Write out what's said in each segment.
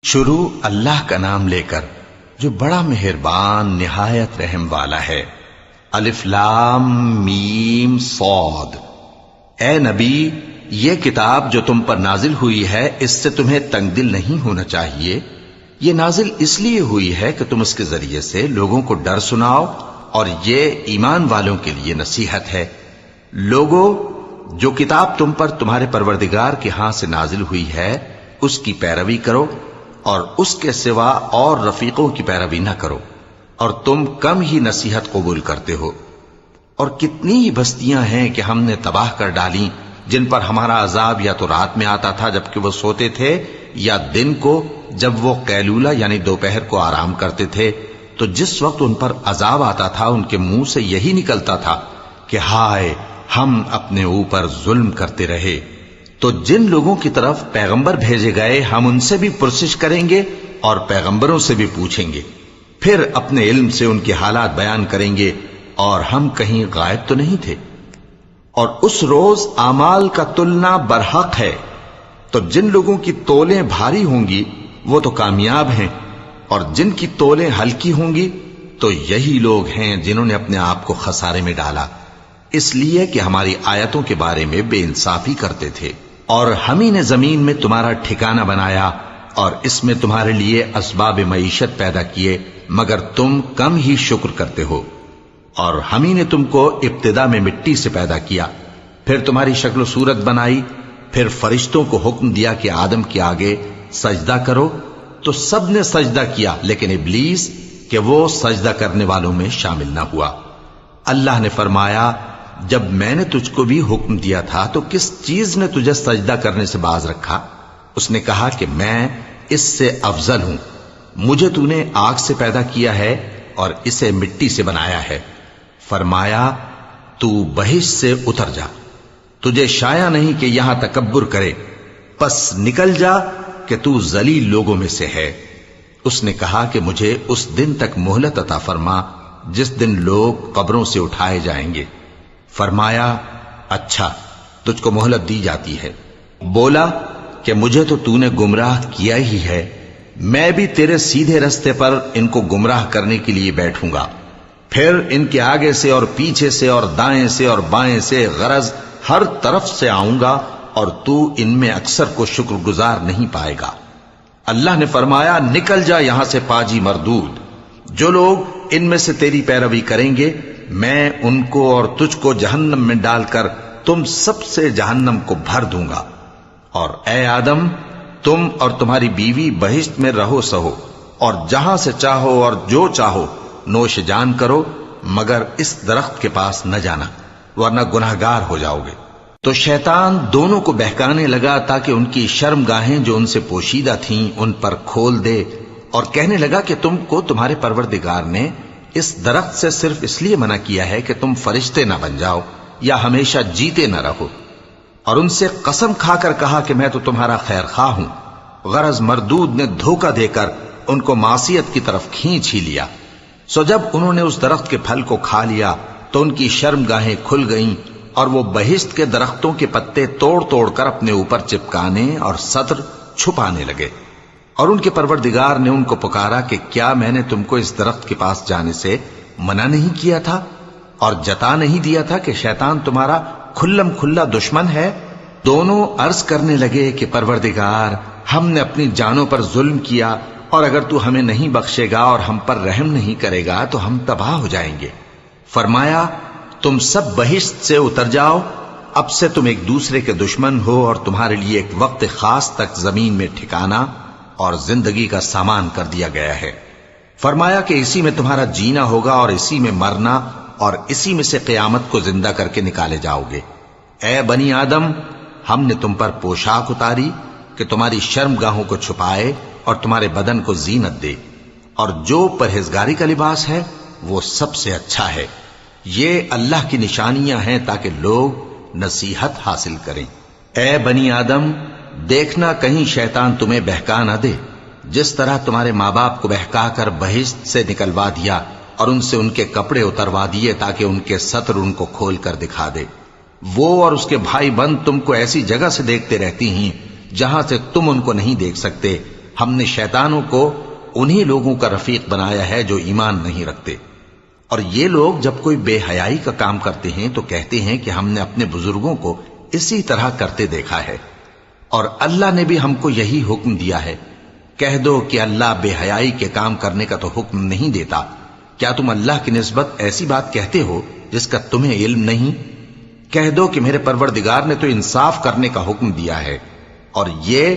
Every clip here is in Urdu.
شروع اللہ کا نام لے کر جو بڑا مہربان نہایت رحم والا ہے۔ الف لام میم صاد۔ اے نبی، یہ کتاب جو تم پر نازل ہوئی ہے اس سے تمہیں تنگ دل نہیں ہونا چاہیے۔ یہ نازل اس لیے ہوئی ہے کہ تم اس کے ذریعے سے لوگوں کو ڈر سناؤ، اور یہ ایمان والوں کے لیے نصیحت ہے۔ لوگوں، جو کتاب تم پر تمہارے پروردگار کے ہاں سے نازل ہوئی ہے اس کی پیروی کرو، اور اس کے سوا اور رفیقوں کی پیروی نہ کرو، اور تم کم ہی نصیحت قبول کرتے ہو۔ اور کتنی ہی بستیاں ہیں کہ ہم نے تباہ کر ڈالیں، جن پر ہمارا عذاب یا تو رات میں آتا تھا جبکہ وہ سوتے تھے، یا دن کو جب وہ قیلولہ یعنی دوپہر کو آرام کرتے تھے، تو جس وقت ان پر عذاب آتا تھا ان کے منہ سے یہی نکلتا تھا کہ ہائے، ہم اپنے اوپر ظلم کرتے رہے۔ تو جن لوگوں کی طرف پیغمبر بھیجے گئے ہم ان سے بھی پرسش کریں گے اور پیغمبروں سے بھی پوچھیں گے، پھر اپنے علم سے ان کے حالات بیان کریں گے، اور ہم کہیں غائب تو نہیں تھے۔ اور اس روز اعمال کا تلنا برحق ہے، تو جن لوگوں کی تولیں بھاری ہوں گی وہ تو کامیاب ہیں، اور جن کی تولیں ہلکی ہوں گی تو یہی لوگ ہیں جنہوں نے اپنے آپ کو خسارے میں ڈالا، اس لیے کہ ہماری آیتوں کے بارے میں بے انصافی کرتے تھے۔ اور ہم ہی نے زمین میں تمہارا ٹھکانہ بنایا، اور اس میں تمہارے لیے اسباب معیشت پیدا کیے، مگر تم کم ہی شکر کرتے ہو۔ اور ہم ہی نے تم کو ابتدا میں مٹی سے پیدا کیا، پھر تمہاری شکل و صورت بنائی، پھر فرشتوں کو حکم دیا کہ آدم کے آگے سجدہ کرو، تو سب نے سجدہ کیا لیکن ابلیس کہ وہ سجدہ کرنے والوں میں شامل نہ ہوا۔ اللہ نے فرمایا، جب میں نے تجھ کو بھی حکم دیا تھا تو کس چیز نے تجھے سجدہ کرنے سے باز رکھا؟ اس نے کہا کہ میں اس سے افضل ہوں، مجھے تو نے آگ سے پیدا کیا ہے اور اسے مٹی سے بنایا ہے۔ فرمایا، تو بہشت سے اتر جا، تجھے شایع نہیں کہ یہاں تکبر کرے، پس نکل جا کہ تو ذلیل لوگوں میں سے ہے۔ اس نے کہا کہ مجھے اس دن تک مہلت عطا فرما جس دن لوگ قبروں سے اٹھائے جائیں گے۔ فرمایا، اچھا، تجھ کو مہلت دی جاتی ہے۔ بولا کہ مجھے تو نے گمراہ کیا ہی ہے، میں بھی تیرے سیدھے رستے پر ان کو گمراہ کرنے کے لیے بیٹھوں گا، پھر ان کے آگے سے اور پیچھے سے اور دائیں سے اور بائیں سے، غرض ہر طرف سے آؤں گا، اور تو ان میں اکثر کو شکر گزار نہیں پائے گا۔ اللہ نے فرمایا، نکل جا یہاں سے پاجی مردود، جو لوگ ان میں سے تیری پیروی کریں گے میں ان کو اور تجھ کو جہنم میں ڈال کر تم سب سے جہنم کو بھر دوں گا۔ اور اے آدم، تم اور تمہاری بیوی بہشت میں رہو سہو، اور جہاں سے چاہو اور جو چاہو نوش جان کرو، مگر اس درخت کے پاس نہ جانا ورنہ گناہگار ہو جاؤ گے۔ تو شیطان دونوں کو بہکانے لگا تاکہ ان کی شرم گاہیں جو ان سے پوشیدہ تھیں ان پر کھول دے، اور کہنے لگا کہ تم کو تمہارے پروردگار نے اس درخت سے صرف اس لیے منع کیا ہے کہ تم فرشتے نہ بن جاؤ یا ہمیشہ جیتے نہ رہو۔ اور ان سے قسم کھا کر کہا کہ میں تو تمہارا خیر خواہ ہوں۔ غرض مردود نے دھوکہ دے کر ان کو معصیت کی طرف کھینچ ہی لیا۔ سو جب انہوں نے اس درخت کے پھل کو کھا لیا تو ان کی شرم گاہیں کھل گئیں، اور وہ بہشت کے درختوں کے پتے توڑ توڑ کر اپنے اوپر چپکانے اور سطر چھپانے لگے۔ اور ان کے پروردگار نے ان کو پکارا کہ کیا میں نے تم کو اس درخت کے پاس جانے سے منع نہیں کیا تھا، اور جتا نہیں دیا تھا کہ شیطان تمہارا کھلم کھلا دشمن ہے؟ دونوں عرض کرنے لگے کہ پروردگار، ہم نے اپنی جانوں پر ظلم کیا، اور اگر تو ہمیں نہیں بخشے گا اور ہم پر رحم نہیں کرے گا تو ہم تباہ ہو جائیں گے۔ فرمایا، تم سب بہشت سے اتر جاؤ، اب سے تم ایک دوسرے کے دشمن ہو، اور تمہارے لیے ایک وقت خاص تک زمین میں ٹھکانا اور زندگی کا سامان کر دیا گیا ہے۔ فرمایا کہ اسی میں تمہارا جینا ہوگا اور اسی میں مرنا، اور اسی میں سے قیامت کو زندہ کر کے نکالے جاؤ گے۔ اے بنی آدم، ہم نے تم پر پوشاک اتاری کہ تمہاری شرم گاہوں کو چھپائے اور تمہارے بدن کو زینت دے، اور جو پرہیزگاری کا لباس ہے وہ سب سے اچھا ہے۔ یہ اللہ کی نشانیاں ہیں تاکہ لوگ نصیحت حاصل کریں۔ اے بنی آدم، دیکھنا کہیں شیطان تمہیں بہکا نہ دے، جس طرح تمہارے ماں باپ کو بہکا کر بہشت سے نکلوا دیا اور ان سے ان کے کپڑے اتروا دیے تاکہ ان کے سطر ان کو کھول کر دکھا دے۔ وہ اور اس کے بھائی بند تم کو ایسی جگہ سے دیکھتے رہتی ہیں جہاں سے تم ان کو نہیں دیکھ سکتے، ہم نے شیطانوں کو انہی لوگوں کا رفیق بنایا ہے جو ایمان نہیں رکھتے۔ اور یہ لوگ جب کوئی بے حیائی کا کام کرتے ہیں تو کہتے ہیں کہ ہم نے اپنے بزرگوں کو اسی طرح کرتے دیکھا ہے، اور اللہ نے بھی ہم کو یہی حکم دیا ہے۔ کہہ دو کہ اللہ بے حیائی کے کام کرنے کا تو حکم نہیں دیتا، کیا تم اللہ کی نسبت ایسی بات کہتے ہو جس کا تمہیں علم نہیں؟ کہہ دو کہ میرے پروردگار نے تو انصاف کرنے کا حکم دیا ہے، اور یہ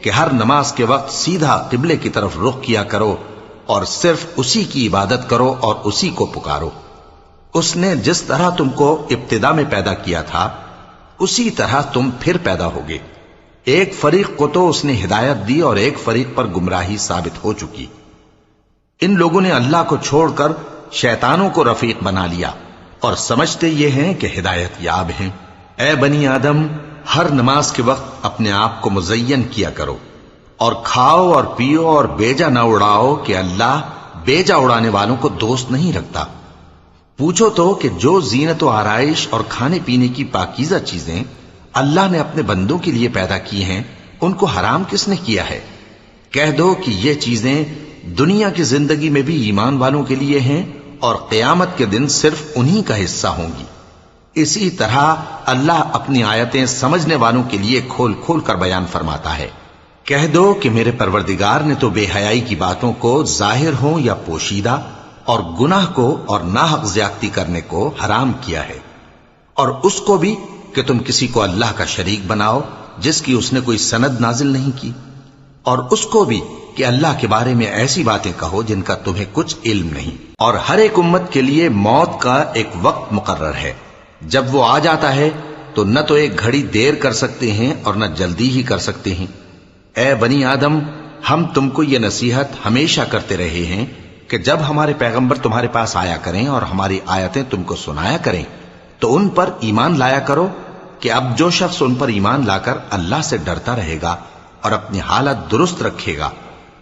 کہ ہر نماز کے وقت سیدھا قبلے کی طرف رخ کیا کرو اور صرف اسی کی عبادت کرو اور اسی کو پکارو۔ اس نے جس طرح تم کو ابتدا میں پیدا کیا تھا اسی طرح تم پھر پیدا ہوگے۔ ایک فریق کو تو اس نے ہدایت دی اور ایک فریق پر گمراہی ثابت ہو چکی۔ ان لوگوں نے اللہ کو چھوڑ کر شیطانوں کو رفیق بنا لیا اور سمجھتے یہ ہیں کہ ہدایت یاب ہیں۔ اے بنی آدم، ہر نماز کے وقت اپنے آپ کو مزین کیا کرو، اور کھاؤ اور پیو اور بیجا نہ اڑاؤ کہ اللہ بیجا اڑانے والوں کو دوست نہیں رکھتا۔ پوچھو تو کہ جو زینت و آرائش اور کھانے پینے کی پاکیزہ چیزیں اللہ نے اپنے بندوں کے لیے پیدا کی ہیں ان کو حرام کس نے کیا ہے؟ کہہ دو کہ یہ چیزیں دنیا کی زندگی میں بھی ایمان والوں کے لیے ہیں اور قیامت کے دن صرف انہی کا حصہ ہوں گی۔ اسی طرح اللہ اپنی آیتیں سمجھنے والوں کے لیے کھول کھول کر بیان فرماتا ہے۔ کہہ دو کہ میرے پروردگار نے تو بے حیائی کی باتوں کو ظاہر ہوں یا پوشیدہ اور گناہ کو اور ناحق زیادتی کرنے کو حرام کیا ہے، اور اس کو بھی کہ تم کسی کو اللہ کا شریک بناؤ جس کی اس نے کوئی سند نازل نہیں کی، اور اس کو بھی کہ اللہ کے بارے میں ایسی باتیں کہو جن کا تمہیں کچھ علم نہیں۔ اور ہر ایک امت کے لیے موت کا ایک وقت مقرر ہے، جب وہ آ جاتا ہے تو نہ تو ایک گھڑی دیر کر سکتے ہیں اور نہ جلدی ہی کر سکتے ہیں۔ اے بنی آدم، ہم تم کو یہ نصیحت ہمیشہ کرتے رہے ہیں کہ جب ہمارے پیغمبر تمہارے پاس آیا کریں اور ہماری آیتیں تم کو سنایا کریں تو ان پر ایمان لایا کرو، کہ اب جو شخص ان پر ایمان لا کر اللہ سے ڈرتا رہے گا اور اپنی حالت درست رکھے گا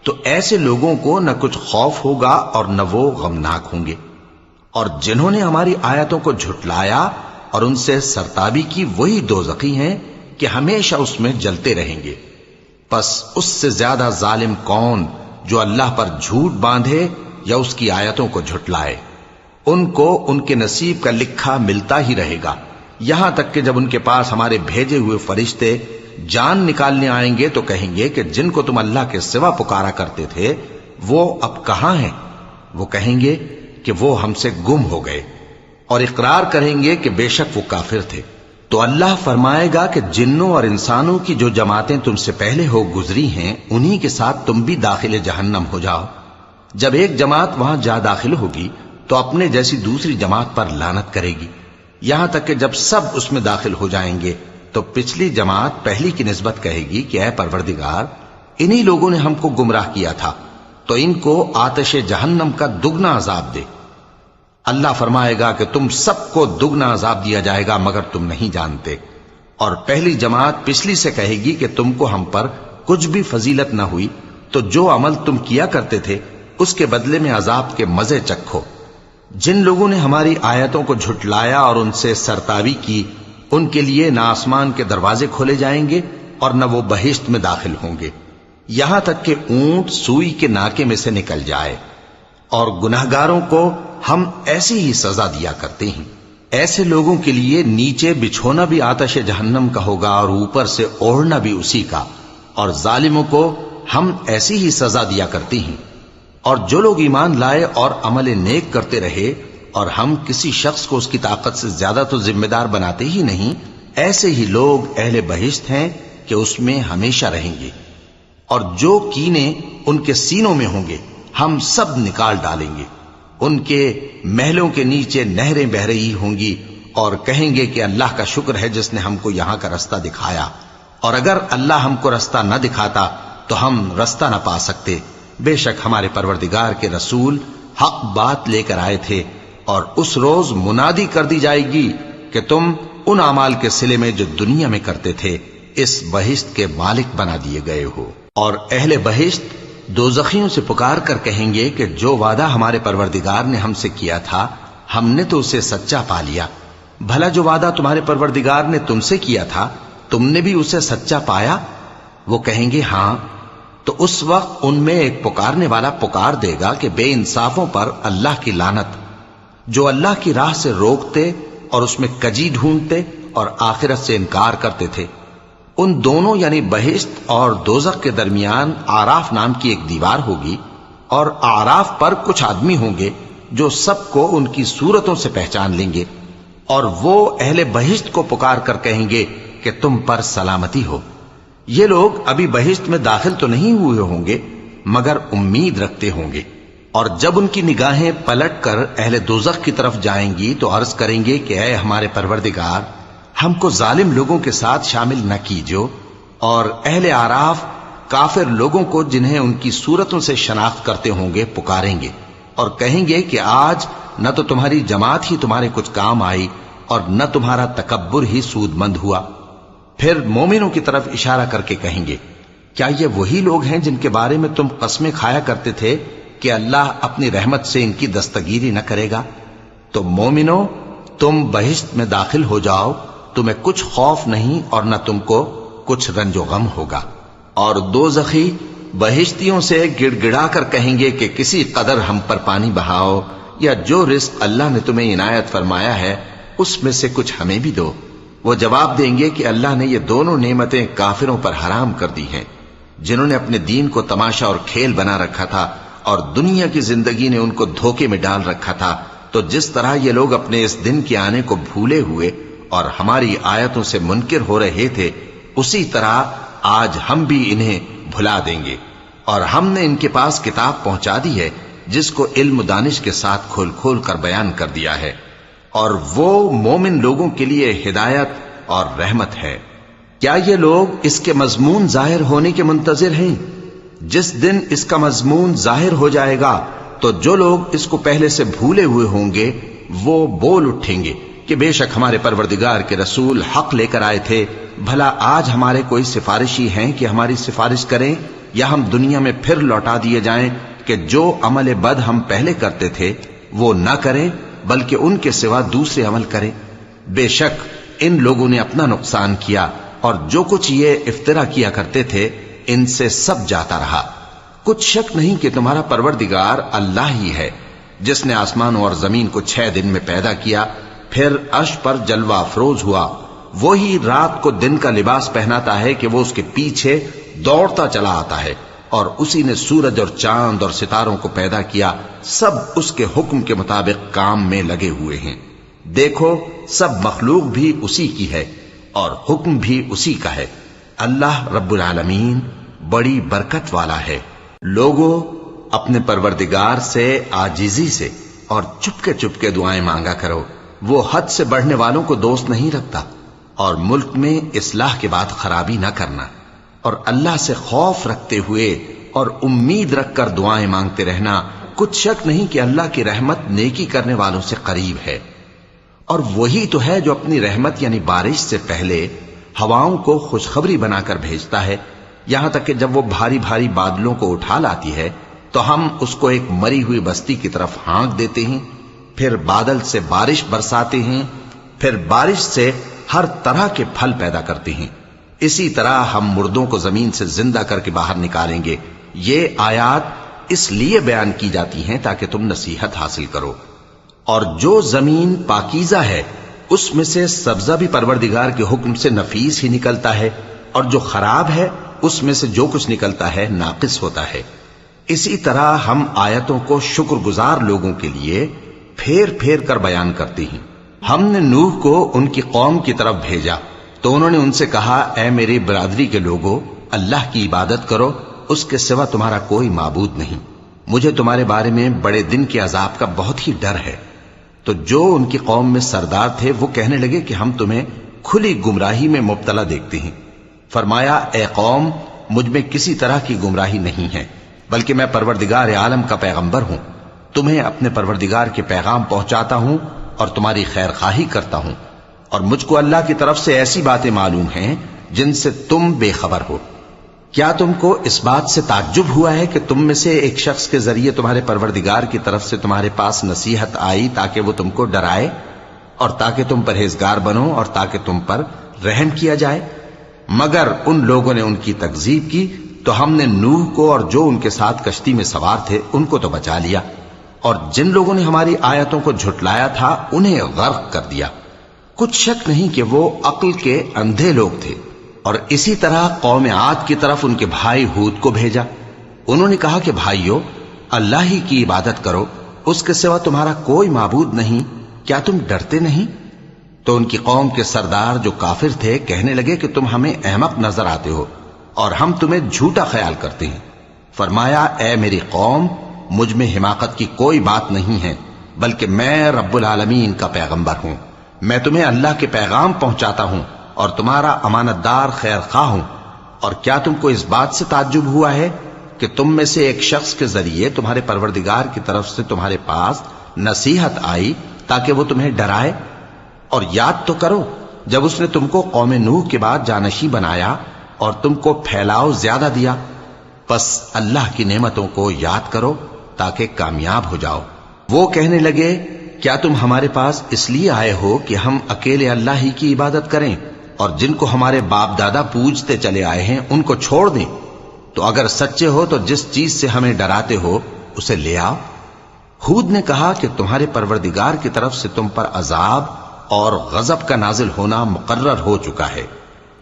تو ایسے لوگوں کو نہ کچھ خوف ہوگا اور نہ وہ غمناک ہوں گے۔ اور جنہوں نے ہماری آیتوں کو جھٹلایا اور ان سے سرتابی کی وہی دوزخی ہیں کہ ہمیشہ اس میں جلتے رہیں گے۔ پس اس سے زیادہ ظالم کون جو اللہ پر جھوٹ باندھے یا اس کی آیتوں کو جھٹلائے؟ ان کو ان کے نصیب کا لکھا ملتا ہی رہے گا، یہاں تک کہ جب ان کے پاس ہمارے بھیجے ہوئے فرشتے جان نکالنے آئیں گے تو کہیں گے کہ جن کو تم اللہ کے سوا پکارا کرتے تھے وہ اب کہاں ہیں؟ وہ کہیں گے کہ وہ ہم سے گم ہو گئے، اور اقرار کریں گے کہ بے شک وہ کافر تھے۔ تو اللہ فرمائے گا کہ جنوں اور انسانوں کی جو جماعتیں تم سے پہلے ہو گزری ہیں انہی کے ساتھ تم بھی داخل جہنم ہو جاؤ۔ جب ایک جماعت وہاں جا داخل ہوگی تو اپنے جیسی دوسری جماعت پر لعنت کرے گی، یہاں تک کہ جب سب اس میں داخل ہو جائیں گے تو پچھلی جماعت پہلی کی نسبت کہے گی کہ اے پروردگار، انہی لوگوں نے ہم کو گمراہ کیا تھا، تو ان کو آتش جہنم کا دگنا عذاب دے۔ اللہ فرمائے گا کہ تم سب کو دگنا عذاب دیا جائے گا مگر تم نہیں جانتے۔ اور پہلی جماعت پچھلی سے کہے گی کہ تم کو ہم پر کچھ بھی فضیلت نہ ہوئی، تو جو عمل تم کیا کرتے تھے اس کے بدلے میں عذاب کے مزے چکھو۔ جن لوگوں نے ہماری آیتوں کو جھٹلایا اور ان سے سرتابی کی ان کے لیے نہ آسمان کے دروازے کھولے جائیں گے اور نہ وہ بہشت میں داخل ہوں گے، یہاں تک کہ اونٹ سوئی کے ناکے میں سے نکل جائے۔ اور گناہگاروں کو ہم ایسی ہی سزا دیا کرتے ہیں۔ ایسے لوگوں کے لیے نیچے بچھونا بھی آتش جہنم کا ہوگا اور اوپر سے اوڑھنا بھی اسی کا، اور ظالموں کو ہم ایسی ہی سزا دیا کرتے ہیں۔ اور جو لوگ ایمان لائے اور عمل نیک کرتے رہے اور ہم کسی شخص کو اس کی طاقت سے زیادہ تو ذمہ دار بناتے ہی نہیں، ایسے ہی لوگ اہل بہشت ہیں کہ اس میں ہمیشہ رہیں گے۔ اور جو کینے ان کے سینوں میں ہوں گے ہم سب نکال ڈالیں گے، ان کے محلوں کے نیچے نہریں بہہ رہی ہوں گی، اور کہیں گے کہ اللہ کا شکر ہے جس نے ہم کو یہاں کا رستہ دکھایا، اور اگر اللہ ہم کو رستہ نہ دکھاتا تو ہم رستہ نہ پا سکتے۔ بے شک ہمارے پروردگار کے رسول حق بات لے کر آئے تھے، اور اس روز منادی کر دی جائے گی کہ تم ان اعمال کے صلے میں جو دنیا میں کرتے تھے اس بہشت کے مالک بنا دیے گئے ہو۔ اور اہل بہشت دوزخیوں سے پکار کر کہیں گے کہ جو وعدہ ہمارے پروردگار نے ہم سے کیا تھا ہم نے تو اسے سچا پا لیا، بھلا جو وعدہ تمہارے پروردگار نے تم سے کیا تھا تم نے بھی اسے سچا پایا؟ وہ کہیں گے ہاں۔ تو اس وقت ان میں ایک پکارنے والا پکار دے گا کہ بے انصافوں پر اللہ کی لعنت، جو اللہ کی راہ سے روکتے اور اس میں کجی ڈھونڈتے اور آخرت سے انکار کرتے تھے۔ ان دونوں یعنی بہشت اور دوزخ کے درمیان آراف نام کی ایک دیوار ہوگی، اور آراف پر کچھ آدمی ہوں گے جو سب کو ان کی صورتوں سے پہچان لیں گے، اور وہ اہل بہشت کو پکار کر کہیں گے کہ تم پر سلامتی ہو۔ یہ لوگ ابھی بہشت میں داخل تو نہیں ہوئے ہوں گے مگر امید رکھتے ہوں گے، اور جب ان کی نگاہیں پلٹ کر اہل دوزخ کی طرف جائیں گی تو عرض کریں گے کہ اے ہمارے پروردگار، ہم کو ظالم لوگوں کے ساتھ شامل نہ کیجو۔ اور اہل آراف کافر لوگوں کو جنہیں ان کی صورتوں سے شناخت کرتے ہوں گے پکاریں گے اور کہیں گے کہ آج نہ تو تمہاری جماعت ہی تمہارے کچھ کام آئی اور نہ تمہارا تکبر ہی سود مند ہوا۔ پھر مومنوں کی طرف اشارہ کر کے کہیں گے، کیا یہ وہی لوگ ہیں جن کے بارے میں تم قسمیں کھایا کرتے تھے کہ اللہ اپنی رحمت سے ان کی دستگیری نہ کرے گا؟ تو مومنوں، تم بہشت میں داخل ہو جاؤ، تمہیں کچھ خوف نہیں اور نہ تم کو کچھ رنج و غم ہوگا۔ اور دوزخی بہشتیوں سے گڑ گڑا کر کہیں گے کہ کسی قدر ہم پر پانی بہاؤ، یا جو رزق اللہ نے تمہیں عنایت فرمایا ہے اس میں سے کچھ ہمیں بھی دو۔ وہ جواب دیں گے کہ اللہ نے یہ دونوں نعمتیں کافروں پر حرام کر دی ہیں، جنہوں نے اپنے دین کو تماشا اور کھیل بنا رکھا تھا اور دنیا کی زندگی نے ان کو دھوکے میں ڈال رکھا تھا۔ تو جس طرح یہ لوگ اپنے اس دن کے آنے کو بھولے ہوئے اور ہماری آیتوں سے منکر ہو رہے تھے، اسی طرح آج ہم بھی انہیں بھلا دیں گے۔ اور ہم نے ان کے پاس کتاب پہنچا دی ہے جس کو علم و دانش کے ساتھ کھول کھول کر بیان کر دیا ہے، اور وہ مومن لوگوں کے لیے ہدایت اور رحمت ہے۔ کیا یہ لوگ اس کے مضمون ظاہر ہونے کے منتظر ہیں؟ جس دن اس کا مضمون ظاہر ہو جائے گا تو جو لوگ اس کو پہلے سے بھولے ہوئے ہوں گے وہ بول اٹھیں گے کہ بے شک ہمارے پروردگار کے رسول حق لے کر آئے تھے، بھلا آج ہمارے کوئی سفارشی ہیں کہ ہماری سفارش کریں، یا ہم دنیا میں پھر لوٹا دیے جائیں کہ جو عمل بد ہم پہلے کرتے تھے وہ نہ کریں بلکہ ان کے سوا دوسرے عمل کریں۔ بے شک ان لوگوں نے اپنا نقصان کیا، اور جو کچھ یہ افترا کیا کرتے تھے ان سے سب جاتا رہا۔ کچھ شک نہیں کہ تمہارا پروردگار اللہ ہی ہے، جس نے آسمانوں اور زمین کو 6 دن میں پیدا کیا، پھر عرش پر جلوہ افروز ہوا۔ وہی رات کو دن کا لباس پہناتا ہے کہ وہ اس کے پیچھے دوڑتا چلا آتا ہے، اور اسی نے سورج اور چاند اور ستاروں کو پیدا کیا، سب اس کے حکم کے مطابق کام میں لگے ہوئے ہیں۔ دیکھو سب مخلوق بھی اسی کی ہے اور حکم بھی اسی کا ہے۔ اللہ رب العالمین بڑی برکت والا ہے۔ لوگوں، اپنے پروردگار سے عاجزی سے اور چپکے دعائیں مانگا کرو، وہ حد سے بڑھنے والوں کو دوست نہیں رکھتا، اور ملک میں اصلاح کے بعد خرابی نہ کرنا، اور اللہ سے خوف رکھتے ہوئے اور امید رکھ کر دعائیں مانگتے رہنا۔ کچھ شک نہیں کہ اللہ کی رحمت نیکی کرنے والوں سے قریب ہے، اور وہی تو ہے جو اپنی رحمت یعنی بارش سے پہلے ہواؤں کو خوشخبری بنا کر بھیجتا ہے، یہاں تک کہ جب وہ بھاری بھاری بادلوں کو اٹھا لاتی ہے تو ہم اس کو ایک مری ہوئی بستی کی طرف ہانک دیتے ہیں، پھر بادل سے بارش برساتے ہیں، پھر بارش سے ہر طرح کے پھل پیدا کرتے ہیں۔ اسی طرح ہم مردوں کو زمین سے زندہ کر کے باہر نکالیں گے۔ یہ آیات اس لیے بیان کی جاتی ہیں تاکہ تم نصیحت حاصل کرو۔ اور جو زمین پاکیزہ ہے اس میں سے سبزہ بھی پروردگار کے حکم سے نفیس ہی نکلتا ہے، اور جو خراب ہے اس میں سے جو کچھ نکلتا ہے ناقص ہوتا ہے۔ اسی طرح ہم آیتوں کو شکر گزار لوگوں کے لیے پھیر پھیر کر بیان کرتے ہیں۔ ہم نے نوح کو ان کی قوم کی طرف بھیجا تو انہوں نے ان سے کہا، اے میری برادری کے لوگوں، اللہ کی عبادت کرو، اس کے سوا تمہارا کوئی معبود نہیں۔ مجھے تمہارے بارے میں بڑے دن کے عذاب کا بہت ہی ڈر ہے۔ تو جو ان کی قوم میں سردار تھے وہ کہنے لگے کہ ہم تمہیں کھلی گمراہی میں مبتلا دیکھتے ہیں۔ فرمایا، اے قوم، مجھ میں کسی طرح کی گمراہی نہیں ہے، بلکہ میں پروردگار عالم کا پیغمبر ہوں، تمہیں اپنے پروردگار کے پیغام پہنچاتا ہوں اور تمہاری خیر خواہی کرتا ہوں، اور مجھ کو اللہ کی طرف سے ایسی باتیں معلوم ہیں جن سے تم بے خبر ہو۔ کیا تم کو اس بات سے تعجب ہوا ہے کہ تم میں سے ایک شخص کے ذریعے تمہارے پروردگار کی طرف سے تمہارے پاس نصیحت آئی تاکہ وہ تم کو ڈرائے اور تاکہ تم پرہیزگار بنو اور تاکہ تم پر رحم کیا جائے؟ مگر ان لوگوں نے ان کی تکذیب کی تو ہم نے نوح کو اور جو ان کے ساتھ کشتی میں سوار تھے ان کو تو بچا لیا، اور جن لوگوں نے ہماری آیتوں کو جھٹلایا تھا انہیں غرق کر دیا۔ کچھ شک نہیں کہ وہ عقل کے اندھے لوگ تھے۔ اور اسی طرح قوم عاد کی طرف ان کے بھائی ہود کو بھیجا۔ انہوں نے کہا کہ بھائیو، اللہ ہی کی عبادت کرو، اس کے سوا تمہارا کوئی معبود نہیں، کیا تم ڈرتے نہیں؟ تو ان کی قوم کے سردار جو کافر تھے کہنے لگے کہ تم ہمیں احمق نظر آتے ہو اور ہم تمہیں جھوٹا خیال کرتے ہیں۔ فرمایا، اے میری قوم، مجھ میں حماقت کی کوئی بات نہیں ہے، بلکہ میں رب العالمین کا پیغمبر ہوں۔ میں تمہیں اللہ کے پیغام پہنچاتا ہوں اور تمہارا امانت دار خیر خواہ ہوں۔ اور کیا تم کو اس بات سے تعجب ہوا ہے کہ تم میں سے ایک شخص کے ذریعے تمہارے پروردگار کی طرف سے تمہارے پاس نصیحت آئی تاکہ وہ تمہیں ڈرائے؟ اور یاد تو کرو جب اس نے تم کو قوم نوح کے بعد جانشی بنایا اور تم کو پھیلاؤ زیادہ دیا۔ پس اللہ کی نعمتوں کو یاد کرو تاکہ کامیاب ہو جاؤ۔ وہ کہنے لگے، کیا تم ہمارے پاس اس لیے آئے ہو کہ ہم اکیلے اللہ ہی کی عبادت کریں اور جن کو ہمارے باپ دادا پوجتے چلے آئے ہیں ان کو چھوڑ دیں؟ تو اگر سچے ہو تو جس چیز سے ہمیں ڈراتے ہو اسے لے آؤ۔ ہود نے کہا کہ تمہارے پروردگار کی طرف سے تم پر عذاب اور غضب کا نازل ہونا مقرر ہو چکا ہے۔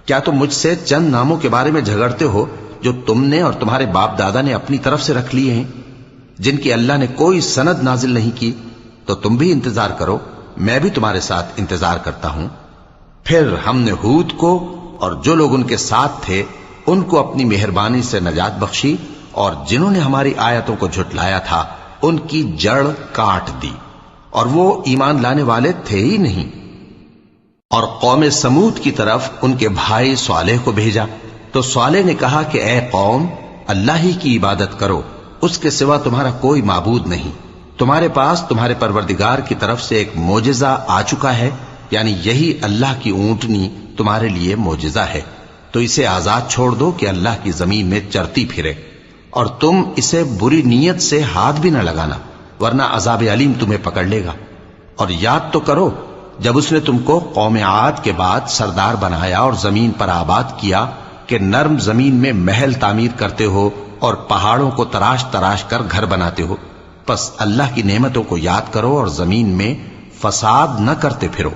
کیا تم مجھ سے چند ناموں کے بارے میں جھگڑتے ہو جو تم نے اور تمہارے باپ دادا نے اپنی طرف سے رکھ لیے ہیں، جن کی اللہ نے کوئی سند نازل نہیں کی؟ تو تم بھی انتظار کرو، میں بھی تمہارے ساتھ انتظار کرتا ہوں۔ پھر ہم نے ہود کو اور جو لوگ ان کے ساتھ تھے ان کو اپنی مہربانی سے نجات بخشی، اور جنہوں نے ہماری آیتوں کو جھٹلایا تھا ان کی جڑ کاٹ دی، اور وہ ایمان لانے والے تھے ہی نہیں۔ اور قوم سمود کی طرف ان کے بھائی صالح کو بھیجا، تو صالح نے کہا کہ اے قوم، اللہ ہی کی عبادت کرو، اس کے سوا تمہارا کوئی معبود نہیں۔ تمہارے پاس تمہارے پروردگار کی طرف سے ایک معجزہ آ چکا ہے، یعنی یہی اللہ کی اونٹنی تمہارے لیے معجزہ ہے، تو اسے آزاد چھوڑ دو کہ اللہ کی زمین میں چرتی پھرے، اور تم اسے بری نیت سے ہاتھ بھی نہ لگانا، ورنہ عذاب علیم تمہیں پکڑ لے گا۔ اور یاد تو کرو جب اس نے تم کو قوم عاد کے بعد سردار بنایا اور زمین پر آباد کیا کہ نرم زمین میں محل تعمیر کرتے ہو اور پہاڑوں کو تراش تراش کر گھر بناتے ہو۔ پس اللہ کی نعمتوں کو یاد کرو اور زمین میں فساد نہ کرتے پھرو۔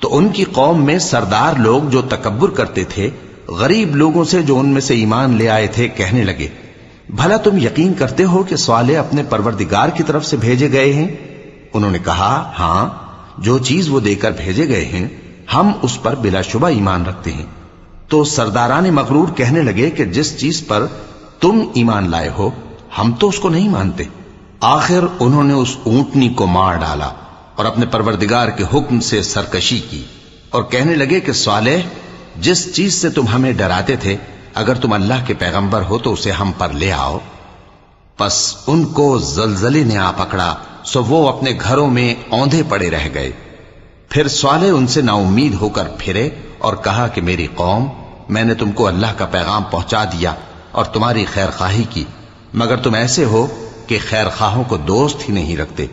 تو ان کی قوم میں سردار لوگ جو تکبر کرتے تھے غریب لوگوں سے جو ان میں سے ایمان لے آئے تھے کہنے لگے، بھلا تم یقین کرتے ہو کہ صالح اپنے پروردگار کی طرف سے بھیجے گئے ہیں؟ انہوں نے کہا، ہاں، جو چیز وہ دے کر بھیجے گئے ہیں ہم اس پر بلا شبہ ایمان رکھتے ہیں۔ تو سرداران مغرور کہنے لگے کہ جس چیز پر تم ایمان لائے ہو ہم تو اس کو نہیں مانتے۔ آخر انہوں نے اس اونٹنی کو مار ڈالا اور اپنے پروردگار کے حکم سے سرکشی کی، اور کہنے لگے کہ صالح، جس چیز سے تم ہمیں ڈراتے تھے اگر تم اللہ کے پیغمبر ہو تو اسے ہم پر لے آؤ۔ پس ان کو زلزلے نے آ پکڑا، سو وہ اپنے گھروں میں اوندھے پڑے رہ گئے۔ پھر صالح ان سے نا امید ہو کر پھرے اور کہا کہ میری قوم، میں نے تم کو اللہ کا پیغام پہنچا دیا اور تمہاری خیر خواہی کی، مگر تم ایسے ہو کہ خیر خواہوں کو دوست ہی نہیں رکھتے۔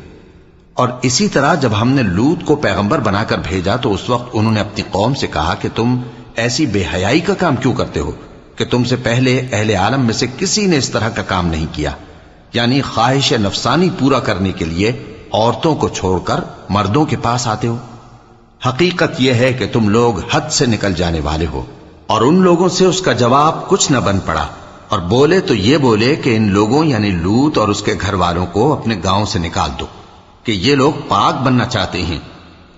اور اسی طرح جب ہم نے لوط کو پیغمبر بنا کر بھیجا تو اس وقت انہوں نے اپنی قوم سے کہا کہ تم ایسی بے حیائی کا کام کیوں کرتے ہو کہ تم سے پہلے اہل عالم میں سے کسی نے اس طرح کا کام نہیں کیا، یعنی خواہش نفسانی پورا کرنے کے لیے عورتوں کو چھوڑ کر مردوں کے پاس آتے ہو۔ حقیقت یہ ہے کہ تم لوگ حد سے نکل جانے والے ہو۔ اور ان لوگوں سے اس کا جواب کچھ نہ بن پڑا، اور بولے تو یہ بولے کہ ان لوگوں یعنی لوط اور اس کے گھر والوں کو اپنے گاؤں سے نکال دو کہ یہ لوگ پاک بننا چاہتے ہیں۔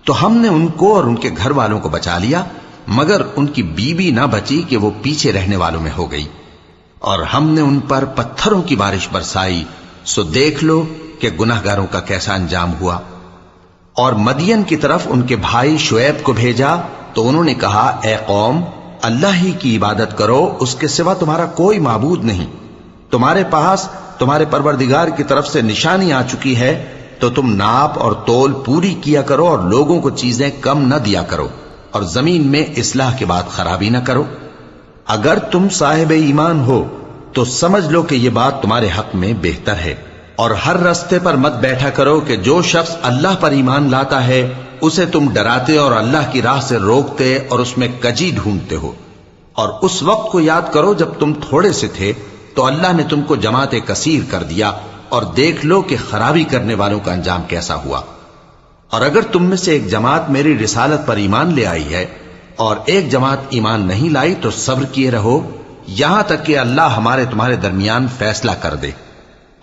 تو ہم نے ان کو اور ان کے گھر والوں کو بچا لیا، مگر ان کی بیوی نہ بچی کہ وہ پیچھے رہنے والوں میں ہو گئی۔ اور ہم نے ان پر پتھروں کی بارش برسائی، سو دیکھ لو کہ گناہگاروں کا کیسا انجام ہوا۔ اور مدین کی طرف ان کے بھائی شعیب کو بھیجا تو انہوں نے کہا، اے قوم، اللہ ہی کی عبادت کرو، اس کے سوا تمہارا کوئی معبود نہیں۔ تمہارے پاس تمہارے پروردگار کی طرف سے نشانی آ چکی ہے، تو تم ناپ اور تول پوری کیا کرو اور لوگوں کو چیزیں کم نہ دیا کرو، اور زمین میں اصلاح کے بعد خرابی نہ کرو۔ اگر تم صاحب ایمان ہو تو سمجھ لو کہ یہ بات تمہارے حق میں بہتر ہے، اور ہر رستے پر مت بیٹھا کرو کہ جو شخص اللہ پر ایمان لاتا ہے اسے تم ڈراتے اور اللہ کی راہ سے روکتے اور اس میں کجی ڈھونڈتے ہو۔ اور اس وقت کو یاد کرو جب تم تھوڑے سے تھے تو اللہ نے تم کو جماعت کثیر کر دیا، اور دیکھ لو کہ خرابی کرنے والوں کا انجام کیسا ہوا۔ اور اگر تم میں سے ایک جماعت میری رسالت پر ایمان لے آئی ہے اور ایک جماعت ایمان نہیں لائی تو صبر کیے رہو یہاں تک کہ اللہ ہمارے تمہارے درمیان فیصلہ کر دے،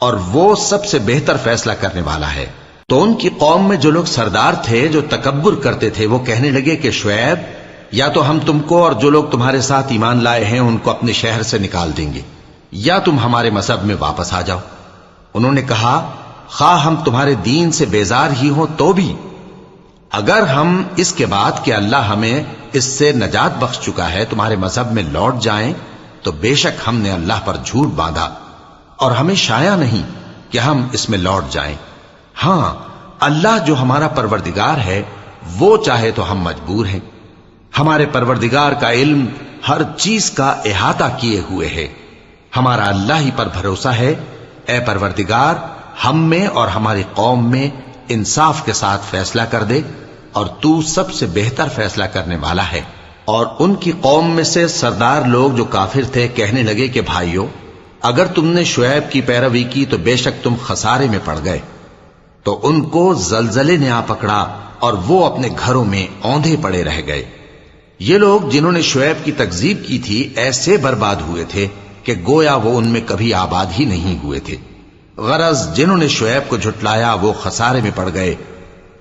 اور وہ سب سے بہتر فیصلہ کرنے والا ہے۔ تو ان کی قوم میں جو لوگ سردار تھے جو تکبر کرتے تھے وہ کہنے لگے کہ شعیب، یا تو ہم تم کو اور جو لوگ تمہارے ساتھ ایمان لائے ہیں ان کو اپنے شہر سے نکال دیں گے، یا تم ہمارے مذہب میں واپس آ جاؤ۔ انہوں نے کہا، خواہ ہم تمہارے دین سے بیزار ہی ہوں تو بھی، اگر ہم اس کے بعد کہ اللہ ہمیں اس سے نجات بخش چکا ہے تمہارے مذہب میں لوٹ جائیں تو بے شک ہم نے اللہ پر جھوٹ باندھا، اور ہمیں شایع نہیں کہ ہم اس میں لوٹ جائیں۔ ہاں، اللہ جو ہمارا پروردگار ہے وہ چاہے تو ہم مجبور ہیں۔ ہمارے پروردگار کا علم ہر چیز کا احاطہ کیے ہوئے ہے۔ ہمارا اللہ ہی پر بھروسہ ہے۔ اے پروردگار، ہم میں اور ہماری قوم میں انصاف کے ساتھ فیصلہ کر دے، اور تو سب سے بہتر فیصلہ کرنے والا ہے۔ اور ان کی قوم میں سے سردار لوگ جو کافر تھے کہنے لگے کہ بھائیو، اگر تم نے شعیب کی پیروی کی تو بے شک تم خسارے میں پڑ گئے۔ تو ان کو زلزلے نے آ پکڑا اور وہ اپنے گھروں میں اوندھے پڑے رہ گئے۔ یہ لوگ جنہوں نے شعیب کی تکذیب کی تھی ایسے برباد ہوئے تھے کہ گویا وہ ان میں کبھی آباد ہی نہیں ہوئے تھے۔ غرض جنہوں نے شعیب کو جھٹلایا وہ خسارے میں پڑ گئے۔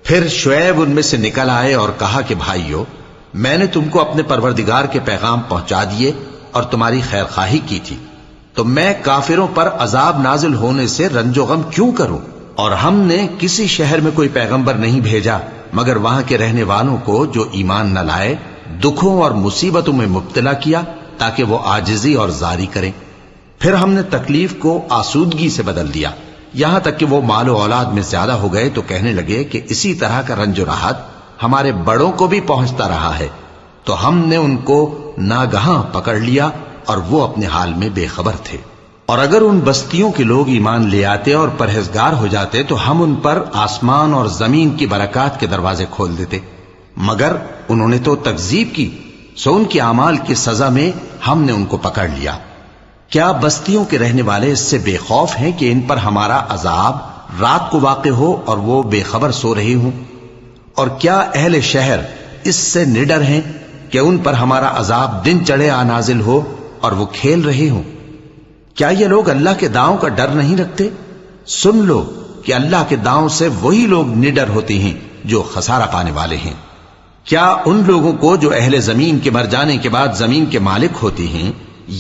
پھر شعیب ان میں سے نکل آئے اور کہا کہ بھائیو، میں نے تم کو اپنے پروردگار کے پیغام پہنچا دیے اور تمہاری خیر خواہی کی تھی، تو میں کافروں پر عذاب نازل ہونے سے رنج و غم کیوں کروں؟ اور ہم نے کسی شہر میں کوئی پیغمبر نہیں بھیجا مگر وہاں کے رہنے والوں کو جو ایمان نہ لائے دکھوں اور مصیبتوں میں مبتلا کیا تاکہ وہ عاجزی اور زاری کریں۔ پھر ہم نے تکلیف کو آسودگی سے بدل دیا، یہاں تک کہ وہ مال و اولاد میں زیادہ ہو گئے تو کہنے لگے کہ اسی طرح کا رنج و راحت ہمارے بڑوں کو بھی پہنچتا رہا ہے۔ تو ہم نے ان کو ناگہاں پکڑ لیا اور وہ اپنے حال میں بے خبر تھے۔ اور اگر ان بستیوں کے لوگ ایمان لے آتے اور پرہیزگار ہو جاتے تو ہم ان پر آسمان اور زمین کی برکات کے دروازے کھول دیتے، مگر انہوں نے تو تکذیب کی، سو ان کے اعمال کی سزا میں ہم نے ان کو پکڑ لیا۔ کیا بستیوں کے رہنے والے اس سے بے خوف ہیں کہ ان پر ہمارا عذاب رات کو واقع ہو اور وہ بے خبر سو رہے ہوں؟ اور کیا اہل شہر اس سے نڈر ہیں کہ ان پر ہمارا عذاب دن چڑھے آ نازل ہو اور وہ کھیل رہے ہوں؟ کیا یہ لوگ اللہ کے داؤں کا ڈر نہیں رکھتے؟ سن لو کہ اللہ کے داؤں سے وہی لوگ نڈر ہوتے ہیں جو خسارہ پانے والے ہیں۔ کیا ان لوگوں کو جو اہل زمین کے مر جانے کے بعد زمین کے مالک ہوتے ہیں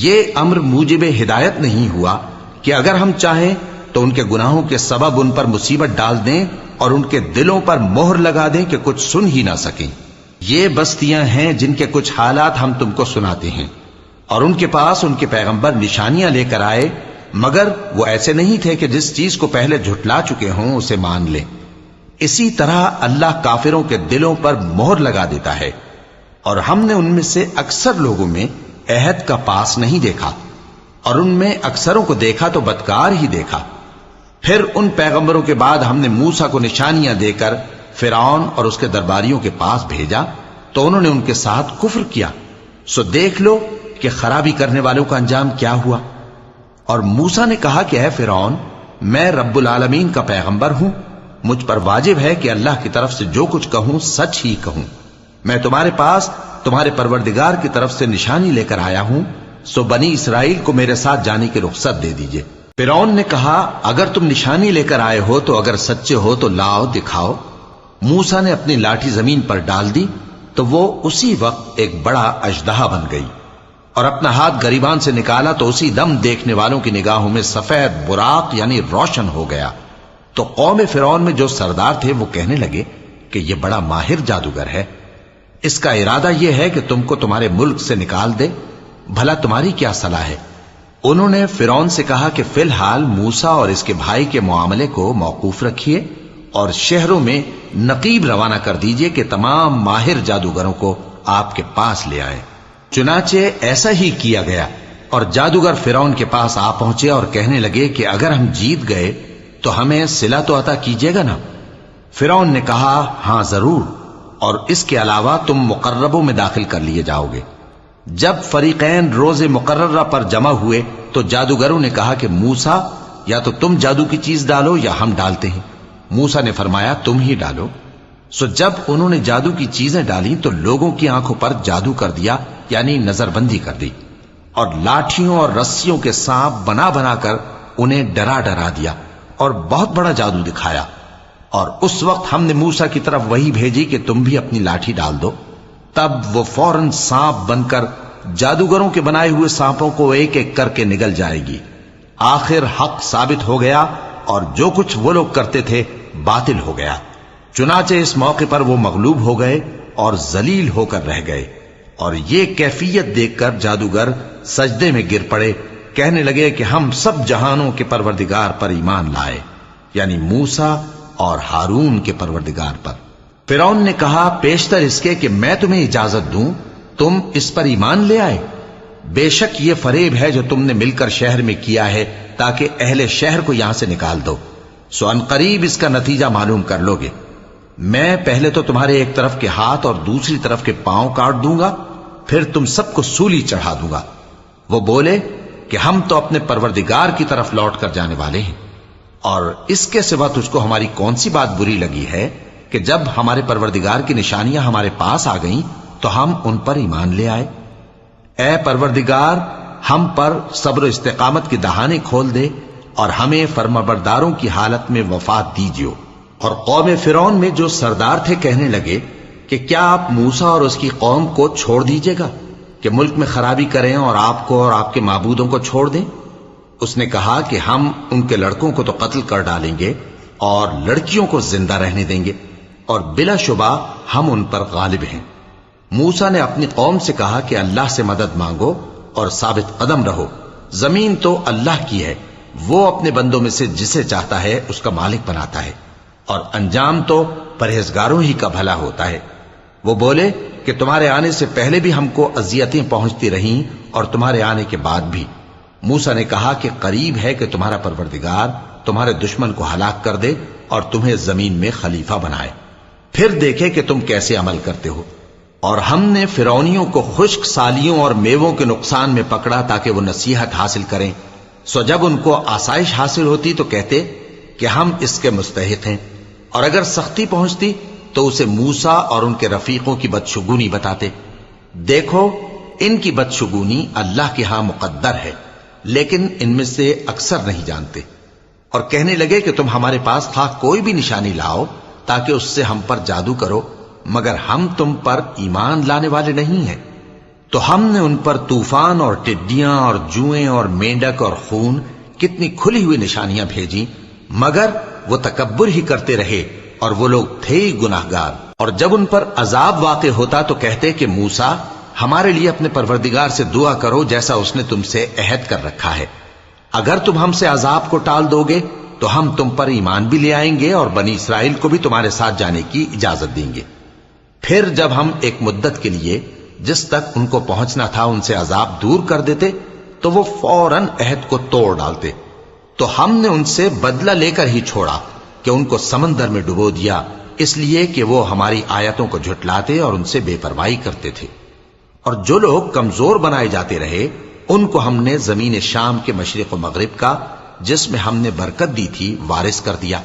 یہ امر موجب ہدایت نہیں ہوا کہ اگر ہم چاہیں تو ان کے گناہوں کے سبب ان پر مصیبت ڈال دیں اور ان کے دلوں پر مہر لگا دیں کہ کچھ سن ہی نہ سکیں؟ یہ بستیاں ہیں جن کے کچھ حالات ہم تم کو سناتے ہیں، اور ان کے پاس ان کے پیغمبر نشانیاں لے کر آئے، مگر وہ ایسے نہیں تھے کہ جس چیز کو پہلے جھٹلا چکے ہوں اسے مان لیں۔ اسی طرح اللہ کافروں کے دلوں پر مہر لگا دیتا ہے، اور ہم نے ان میں سے اکثر لوگوں میں عہد کا پاس نہیں دیکھا، اور ان میں اکثروں کو دیکھا تو بدکار ہی دیکھا۔ پھر ان پیغمبروں کے بعد ہم نے موسیٰ کو نشانیاں دے کر فرعون اور اس کے درباریوں کے پاس بھیجا تو انہوں نے ان کے ساتھ کفر کیا، سو دیکھ لو کہ خرابی کرنے والوں کا انجام کیا ہوا۔ اور موسیٰ نے کہا کہ اے فرعون، میں رب العالمین کا پیغمبر ہوں، مجھ پر واجب ہے کہ اللہ کی طرف سے جو کچھ کہوں سچ ہی کہوں۔ میں تمہارے پاس تمہارے پروردگار کی طرف سے نشانی لے کر آیا ہوں، سو بنی اسرائیل کو میرے ساتھ جانے کی رخصت دے دیجئے۔ فرعون نے کہا، اگر تم نشانی لے کر آئے ہو تو اگر سچے ہو تو لاؤ دکھاؤ۔ موسیٰ نے اپنی لاٹھی زمین پر ڈال دی تو وہ اسی وقت ایک بڑا اژدہا بن گئی، اور اپنا ہاتھ گریبان سے نکالا تو اسی دم دیکھنے والوں کی نگاہوں میں سفید براق یعنی روشن ہو گیا۔ تو قوم فرعون میں جو سردار تھے وہ کہنے لگے کہ یہ بڑا ماہر جادوگر ہے، اس کا ارادہ یہ ہے کہ تم کو تمہارے ملک سے نکال دے، بھلا تمہاری کیا صلاح ہے؟ انہوں نے فرعون سے کہا کہ فی الحال موسیٰ اور اس کے بھائی کے معاملے کو موقوف رکھیے اور شہروں میں نقیب روانہ کر دیجئے کہ تمام ماہر جادوگروں کو آپ کے پاس لے آئیں۔ چنانچہ ایسا ہی کیا گیا، اور جادوگر فرعون کے پاس آ پہنچے اور کہنے لگے کہ اگر ہم جیت گئے تو ہمیں صلہ تو عطا کیجیے گا نا؟ فرعون نے کہا، ہاں ضرور، اور اس کے علاوہ تم مقربوں میں داخل کر لیے جاؤ گے۔ جب فریقین روز مقررہ پر جمع ہوئے تو جادوگروں نے کہا کہ موسیٰ یا تو تم جادو کی چیز ڈالو یا ہم ڈالتے ہیں۔ موسیٰ نے فرمایا تم ہی ڈالو۔ سو جب انہوں نے جادو کی چیزیں ڈالی تو لوگوں کی آنکھوں پر جادو کر دیا، یعنی نظر بندی کر دی، اور لاٹھیوں اور رسیوں کے سانپ بنا بنا کر انہیں ڈرا ڈرا دیا اور بہت بڑا جادو دکھایا۔ اور اس وقت ہم نے موسیٰ کی طرف وحی بھیجی کہ تم بھی اپنی لاٹھی ڈال دو، تب وہ فوراً سانپ بن کر جادوگروں کے بنائے ہوئے سانپوں کو ایک ایک کر کے نگل جائے گی۔ آخر حق ثابت ہو گیا اور جو کچھ وہ لوگ کرتے تھے باطل ہو گیا۔ چنانچہ اس موقع پر وہ مغلوب ہو گئے اور ذلیل ہو کر رہ گئے، اور یہ کیفیت دیکھ کر جادوگر سجدے میں گر پڑے، کہنے لگے کہ ہم سب جہانوں کے پروردگار پر ایمان لائے، یعنی موسیٰ اور ہارون کے پروردگار پر۔ فرعون نے کہا پیشتر اس کے کہ میں تمہیں اجازت دوں تم اس پر ایمان لے آئے؟ بے شک یہ فریب ہے جو تم نے مل کر شہر میں کیا ہے تاکہ اہل شہر کو یہاں سے نکال دو، سو ان قریب اس کا نتیجہ معلوم کر لو گے۔ میں پہلے تو تمہارے ایک طرف کے ہاتھ اور دوسری طرف کے پاؤں کاٹ دوں گا، پھر تم سب کو سولی چڑھا دوں گا۔ وہ بولے کہ ہم تو اپنے پروردگار کی طرف لوٹ کر جانے والے ہیں، اور اس کے سوا تجھ کو ہماری کون سی بات بری لگی ہے کہ جب ہمارے پروردگار کی نشانیاں ہمارے پاس آ گئیں تو ہم ان پر ایمان لے آئے؟ اے پروردگار، ہم پر صبر و استقامت کی دہانے کھول دے اور ہمیں فرمانبرداروں کی حالت میں وفات دیجیو۔ اور قوم فرعون میں جو سردار تھے کہنے لگے کہ کیا آپ موسیٰ اور اس کی قوم کو چھوڑ دیجیے گا کہ ملک میں خرابی کریں اور آپ کو اور آپ کے معبودوں کو چھوڑ دیں؟ اس نے کہا کہ ہم ان کے لڑکوں کو تو قتل کر ڈالیں گے اور لڑکیوں کو زندہ رہنے دیں گے، اور بلا شبہ ہم ان پر غالب ہیں۔ موسیٰ نے اپنی قوم سے کہا کہ اللہ سے مدد مانگو اور ثابت قدم رہو، زمین تو اللہ کی ہے، وہ اپنے بندوں میں سے جسے چاہتا ہے اس کا مالک بناتا ہے، اور انجام تو پرہیزگاروں ہی کا بھلا ہوتا ہے۔ وہ بولے کہ تمہارے آنے سے پہلے بھی ہم کو اذیتیں پہنچتی رہیں اور تمہارے آنے کے بعد بھی۔ موسیٰ نے کہا کہ قریب ہے کہ تمہارا پروردگار تمہارے دشمن کو ہلاک کر دے اور تمہیں زمین میں خلیفہ بنائے، پھر دیکھے کہ تم کیسے عمل کرتے ہو۔ اور ہم نے فرعونیوں کو خشک سالیوں اور میووں کے نقصان میں پکڑا تاکہ وہ نصیحت حاصل کریں، سو جب ان کو آسائش حاصل ہوتی تو کہتے کہ ہم اس کے مستحق ہیں، اور اگر سختی پہنچتی تو اسے موسیٰ اور ان کے رفیقوں کی بدشگونی بتاتے۔ دیکھو ان کی بدشگونی اللہ کے ہاں مقدر ہے، لیکن ان میں سے اکثر نہیں جانتے۔ اور کہنے لگے کہ تم ہمارے پاس خواہ کوئی بھی نشانی لاؤ تاکہ اس سے ہم پر جادو کرو، مگر ہم تم پر ایمان لانے والے نہیں ہیں۔ تو ہم نے ان پر طوفان اور ٹڈیاں اور جوئیں اور مینڈک اور خون کتنی کھلی ہوئی نشانیاں بھیجی، مگر وہ تکبر ہی کرتے رہے اور وہ لوگ تھے ہی گناہگار۔ اور جب ان پر عذاب واقع ہوتا تو کہتے کہ موسیٰ ہمارے لیے اپنے پروردگار سے دعا کرو جیسا اس نے تم سے عہد کر رکھا ہے، اگر تم ہم سے عذاب کو ٹال دو گے تو ہم تم پر ایمان بھی لے آئیں گے اور بنی اسرائیل کو بھی تمہارے ساتھ جانے کی اجازت دیں گے۔ پھر جب ہم ایک مدت کے لیے جس تک ان کو پہنچنا تھا ان سے عذاب دور کر دیتے تو وہ فوراً عہد کو توڑ ڈالتے، تو ہم نے ان سے بدلہ لے کر ہی چھوڑا کہ ان کو سمندر میں ڈبو دیا، اس لیے کہ وہ ہماری آیتوں کو جھٹلاتے اور ان سے بے پرواہی کرتے تھے۔ اور جو لوگ کمزور بنائے جاتے رہے ان کو ہم نے زمین شام کے مشرق و مغرب کا جس میں ہم نے برکت دی تھی وارث کر دیا،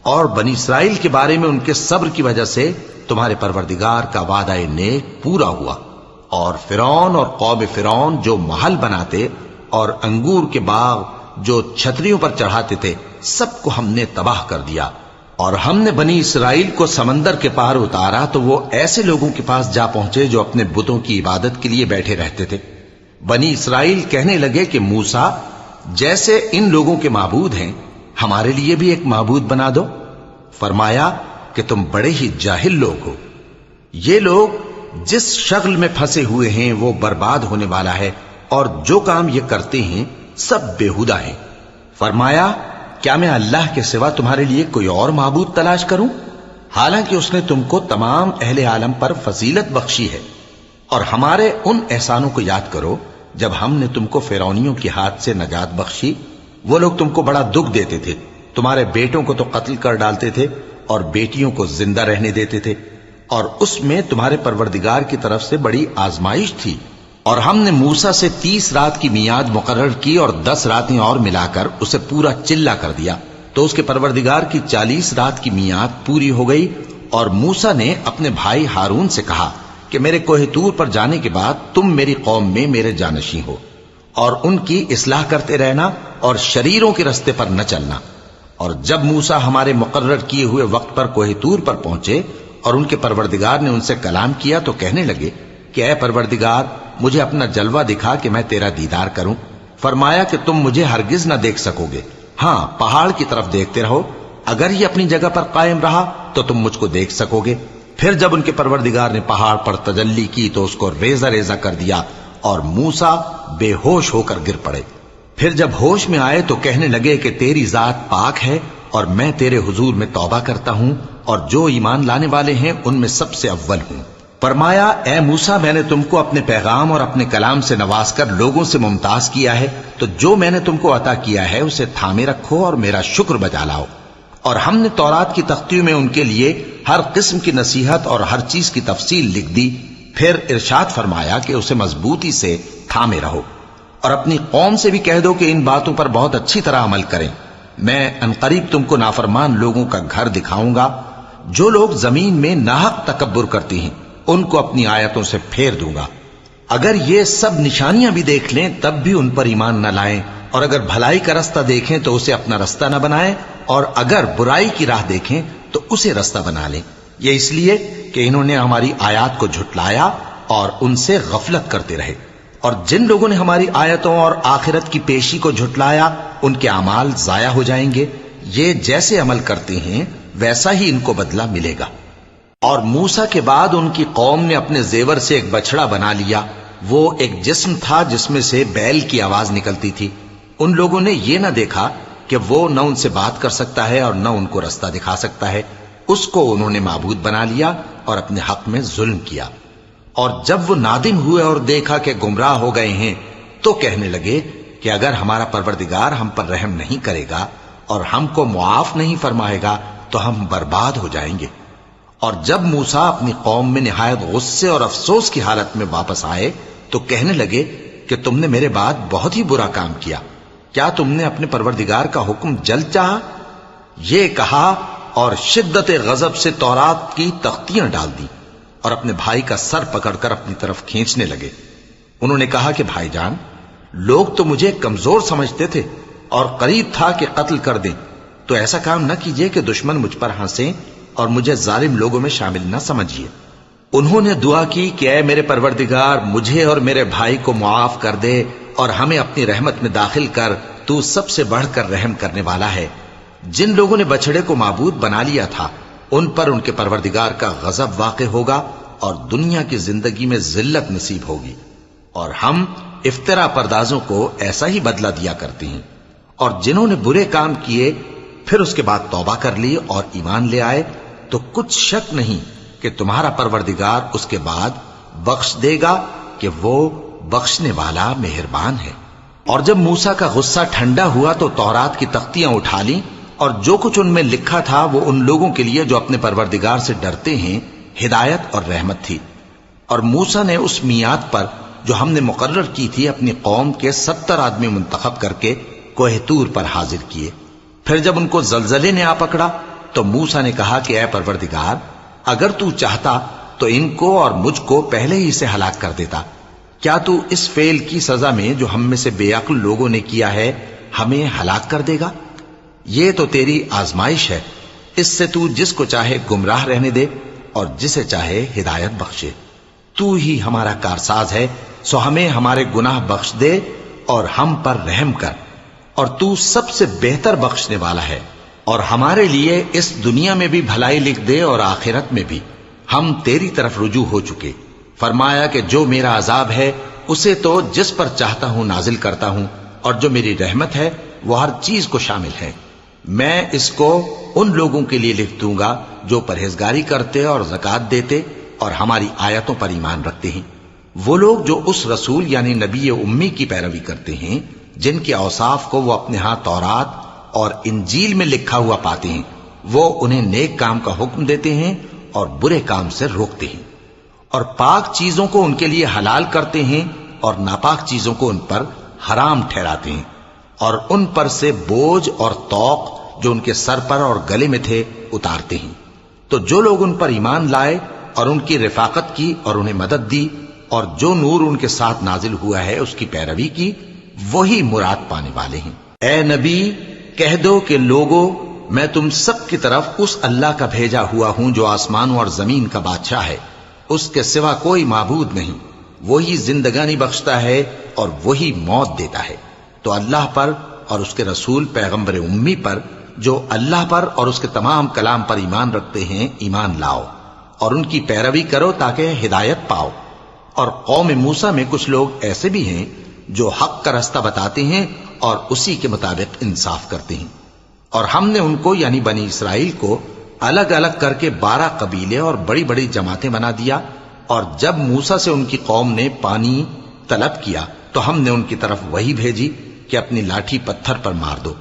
اور بنی اسرائیل کے بارے میں ان کے صبر کی وجہ سے تمہارے پروردگار کا وعدہ نیک پورا ہوا۔ اور فرعون اور قوم فرعون جو محل بناتے اور انگور کے باغ جو چھتریوں پر چڑھاتے تھے سب کو ہم نے تباہ کر دیا۔ اور ہم نے بنی اسرائیل کو سمندر کے پار اتارا تو وہ ایسے لوگوں کے پاس جا پہنچے جو اپنے بتوں کی عبادت کے لیے بیٹھے رہتے تھے۔ بنی اسرائیل کہنے لگے کہ موسیٰ جیسے ان لوگوں کے معبود ہیں ہمارے لیے بھی ایک معبود بنا دو۔ فرمایا کہ تم بڑے ہی جاہل لوگ ہو، یہ لوگ جس شغل میں پھنسے ہوئے ہیں وہ برباد ہونے والا ہے، اور جو کام یہ کرتے ہیں سب بےہودہ ہیں۔ فرمایا کیا میں اللہ کے سوا تمہارے لیے کوئی اور معبود تلاش کروں، حالانکہ اس نے تم کو تمام اہل عالم پر فضیلت بخشی ہے۔ اور ہمارے ان احسانوں کو یاد کرو جب ہم نے تم کو فرعونیوں کے ہاتھ سے نجات بخشی، وہ لوگ تم کو بڑا دکھ دیتے تھے، تمہارے بیٹوں کو تو قتل کر ڈالتے تھے اور بیٹیوں کو زندہ رہنے دیتے تھے، اور اس میں تمہارے پروردگار کی طرف سے بڑی آزمائش تھی، اور ہم نے موسیٰ سے 30 رات کی میعاد مقرر کی اور 10 راتیں اور ملا کر اسے پورا چلا کر دیا، تو اس کے پروردگار کی 40 رات کی میعاد پوری ہو گئی۔ اور موسیٰ نے اپنے بھائی ہارون سے کہا کہ میرے کوہ طور پر جانے کے بعد تم میری قوم میں میرے جانشین ہو، اور ان کی اصلاح کرتے رہنا اور شریروں کے رستے پر نہ چلنا۔ اور جب موسیٰ ہمارے مقرر کیے ہوئے وقت پر کوہ طور پر پہنچے اور ان کے پروردگار نے ان سے کلام کیا تو کہنے لگے کہ اے پروردگار، مجھے اپنا جلوہ دکھا کہ میں تیرا دیدار کروں۔ فرمایا کہ تم مجھے ہرگز نہ دیکھ سکو گے، ہاں پہاڑ کی طرف دیکھتے رہو، اگر یہ اپنی جگہ پر قائم رہا تو تم مجھ کو دیکھ سکو گے۔ پھر جب ان کے پروردگار نے پہاڑ پر تجلی کی تو اس کو ریزہ ریزہ کر دیا اور موسیٰ بے ہوش ہو کر گر پڑے۔ پھر جب ہوش میں آئے تو کہنے لگے کہ تیری ذات پاک ہے اور میں تیرے حضور میں توبہ کرتا ہوں اور جو ایمان لانے والے ہیں ان میں سب سے اول ہوں۔ فرمایا اے موسیٰ، میں نے تم کو اپنے پیغام اور اپنے کلام سے نواز کر لوگوں سے ممتاز کیا ہے، تو جو میں نے تم کو عطا کیا ہے اسے تھامے رکھو اور میرا شکر بجا لاؤ۔ اور ہم نے تورات کی تختیوں میں ان کے لیے ہر قسم کی نصیحت اور ہر چیز کی تفصیل لکھ دی۔ پھر ارشاد فرمایا کہ اسے مضبوطی سے تھامے رہو، اور اپنی قوم سے بھی کہہ دو کہ ان باتوں پر بہت اچھی طرح عمل کریں۔ میں انقریب تم کو نافرمان لوگوں کا گھر دکھاؤں گا، جو لوگ زمین میں ناحق تکبر کرتی ہیں ان کو اپنی آیتوں سے پھیر دوں گا۔ اگر یہ سب نشانیاں بھی دیکھ لیں تب بھی ان پر ایمان نہ لائیں، اور اگر بھلائی کا رستہ دیکھیں تو اسے اپنا رستہ نہ بنائیں، اور اگر برائی کی راہ دیکھیں تو اسے رستہ بنا لیں۔ یہ اس لیے کہ انہوں نے ہماری آیات کو جھٹلایا اور ان سے غفلت کرتے رہے۔ اور جن لوگوں نے ہماری آیتوں اور آخرت کی پیشی کو جھٹلایا ان کے اعمال ضائع ہو جائیں گے۔ یہ جیسے عمل کرتے ہیں ویسا ہی ان کو بدلہ ملے گا۔ اور موسیٰ کے بعد ان کی قوم نے اپنے زیور سے ایک بچڑا بنا لیا، وہ ایک جسم تھا جس میں سے بیل کی آواز نکلتی تھی۔ ان لوگوں نے یہ نہ دیکھا کہ وہ نہ ان سے بات کر سکتا ہے اور نہ ان کو رستہ دکھا سکتا ہے، اس کو انہوں نے معبود بنا لیا اور اپنے حق میں ظلم کیا۔ اور جب وہ نادم ہوئے اور دیکھا کہ گمراہ ہو گئے ہیں تو کہنے لگے کہ اگر ہمارا پروردگار ہم پر رحم نہیں کرے گا اور ہم کو معاف نہیں فرمائے گا تو ہم برباد ہو جائیں گے۔ اور جب موسیٰ اپنی قوم میں نہایت غصے اور افسوس کی حالت میں واپس آئے تو کہنے لگے کہ تم نے میرے بعد بہت ہی برا کام کیا، کیا تم نے اپنے پروردگار کا حکم جلد چاہا؟ یہ کہا اور شدت غضب سے تورات کی تختیاں ڈال دی اور اپنے بھائی کا سر پکڑ کر اپنی طرف کھینچنے لگے۔ انہوں نے کہا کہ بھائی جان، لوگ تو مجھے کمزور سمجھتے تھے اور قریب تھا کہ قتل کر دیں، تو ایسا کام نہ کیجیے کہ دشمن مجھ پر ہنسیں اور مجھے ظالم لوگوں میں شامل نہ سمجھیے۔ انہوں نے دعا کی کہ اے میرے پروردگار، مجھے اور میرے بھائی کو معاف کر دے اور ہمیں اپنی رحمت میں داخل کر، تو سب سے بڑھ کر رحم کرنے والا ہے۔ جن لوگوں نے بچڑے کو معبود بنا لیا تھا ان پر ان کے پروردگار کا غضب واقع ہوگا اور دنیا کی زندگی میں ذلت نصیب ہوگی، اور ہم افترا پردازوں کو ایسا ہی بدلہ دیا کرتے ہیں۔ اور جنہوں نے برے کام کیے پھر اس کے بعد توبہ کر لی اور ایمان لے آئے تو کچھ شک نہیں کہ تمہارا پروردگار اس کے بعد بخش دے گا کہ وہ بخشنے والا مہربان ہے۔ اور جب موسیٰ کا غصہ ٹھنڈا ہوا تو تورات کی تختیاں اٹھا لیں، اور جو کچھ ان میں لکھا تھا وہ ان لوگوں کے لیے جو اپنے پروردگار سے ڈرتے ہیں ہدایت اور رحمت تھی۔ اور موسیٰ نے اس میعاد پر جو ہم نے مقرر کی تھی اپنی قوم کے 70 آدمی منتخب کر کے کوہ طور پر حاضر کیے۔ پھر جب ان کو زلزلے نے آ پکڑا تو موسیٰ نے کہا کہ اے پروردگار، اگر تو چاہتا تو ان کو اور مجھ کو پہلے ہی سے ہلاک کر دیتا۔ کیا تو اس فعل کی سزا میں جو ہم میں سے بے عقل لوگوں نے کیا ہے ہمیں ہلاک کر دے گا؟ یہ تو تیری آزمائش ہے، اس سے تو جس کو چاہے گمراہ رہنے دے اور جسے چاہے ہدایت بخشے۔ تو ہی ہمارا کارساز ہے، سو ہمیں ہمارے گناہ بخش دے اور ہم پر رحم کر، اور تو سب سے بہتر بخشنے والا ہے۔ اور ہمارے لیے اس دنیا میں بھی بھلائی لکھ دے اور آخرت میں بھی، ہم تیری طرف رجوع ہو چکے۔ فرمایا کہ جو میرا عذاب ہے اسے تو جس پر چاہتا ہوں نازل کرتا ہوں، اور جو میری رحمت ہے وہ ہر چیز کو شامل ہے۔ میں اس کو ان لوگوں کے لیے لکھ دوں گا جو پرہیزگاری کرتے اور زکوٰۃ دیتے اور ہماری آیتوں پر ایمان رکھتے ہیں، وہ لوگ جو اس رسول یعنی نبی امی کی پیروی کرتے ہیں جن کے اوصاف کو وہ اپنے ہاں تورات اور انجیل میں لکھا ہوا پاتے ہیں، وہ انہیں نیک کام کا حکم دیتے ہیں اور برے کام سے روکتے ہیں، اور پاک چیزوں کو ان کے لیے حلال کرتے ہیں اور ناپاک چیزوں کو ان پر حرام ٹھہراتے ہیں، اور ان پر سے بوجھ اور طوق جو ان کے سر پر اور گلے میں تھے اتارتے ہیں۔ تو جو لوگ ان پر ایمان لائے اور ان کی رفاقت کی اور انہیں مدد دی، اور جو نور ان کے ساتھ نازل ہوا ہے اس کی پیروی کی، وہی مراد پانے والے ہیں۔ اے نبی کہہ دو کہ لوگو، میں تم سب کی طرف اس اللہ کا بھیجا ہوا ہوں جو آسمانوں اور زمین کا بادشاہ ہے، اس کے سوا کوئی معبود نہیں، وہی زندگانی بخشتا ہے اور وہی موت دیتا ہے۔ تو اللہ پر اور اس کے رسول پیغمبر امی پر جو اللہ پر اور اس کے تمام کلام پر ایمان رکھتے ہیں ایمان لاؤ، اور ان کی پیروی کرو تاکہ ہدایت پاؤ۔ اور قوم موسیٰ میں کچھ لوگ ایسے بھی ہیں جو حق کا رستہ بتاتے ہیں اور اسی کے مطابق انصاف کرتے ہیں۔ اور ہم نے ان کو یعنی بنی اسرائیل کو الگ الگ کر کے 12 قبیلے اور بڑی بڑی جماعتیں بنا دیا، اور جب موسیٰ سے ان کی قوم نے پانی طلب کیا تو ہم نے ان کی طرف وہی بھیجی کہ اپنی لاٹھی پتھر پر مار دو،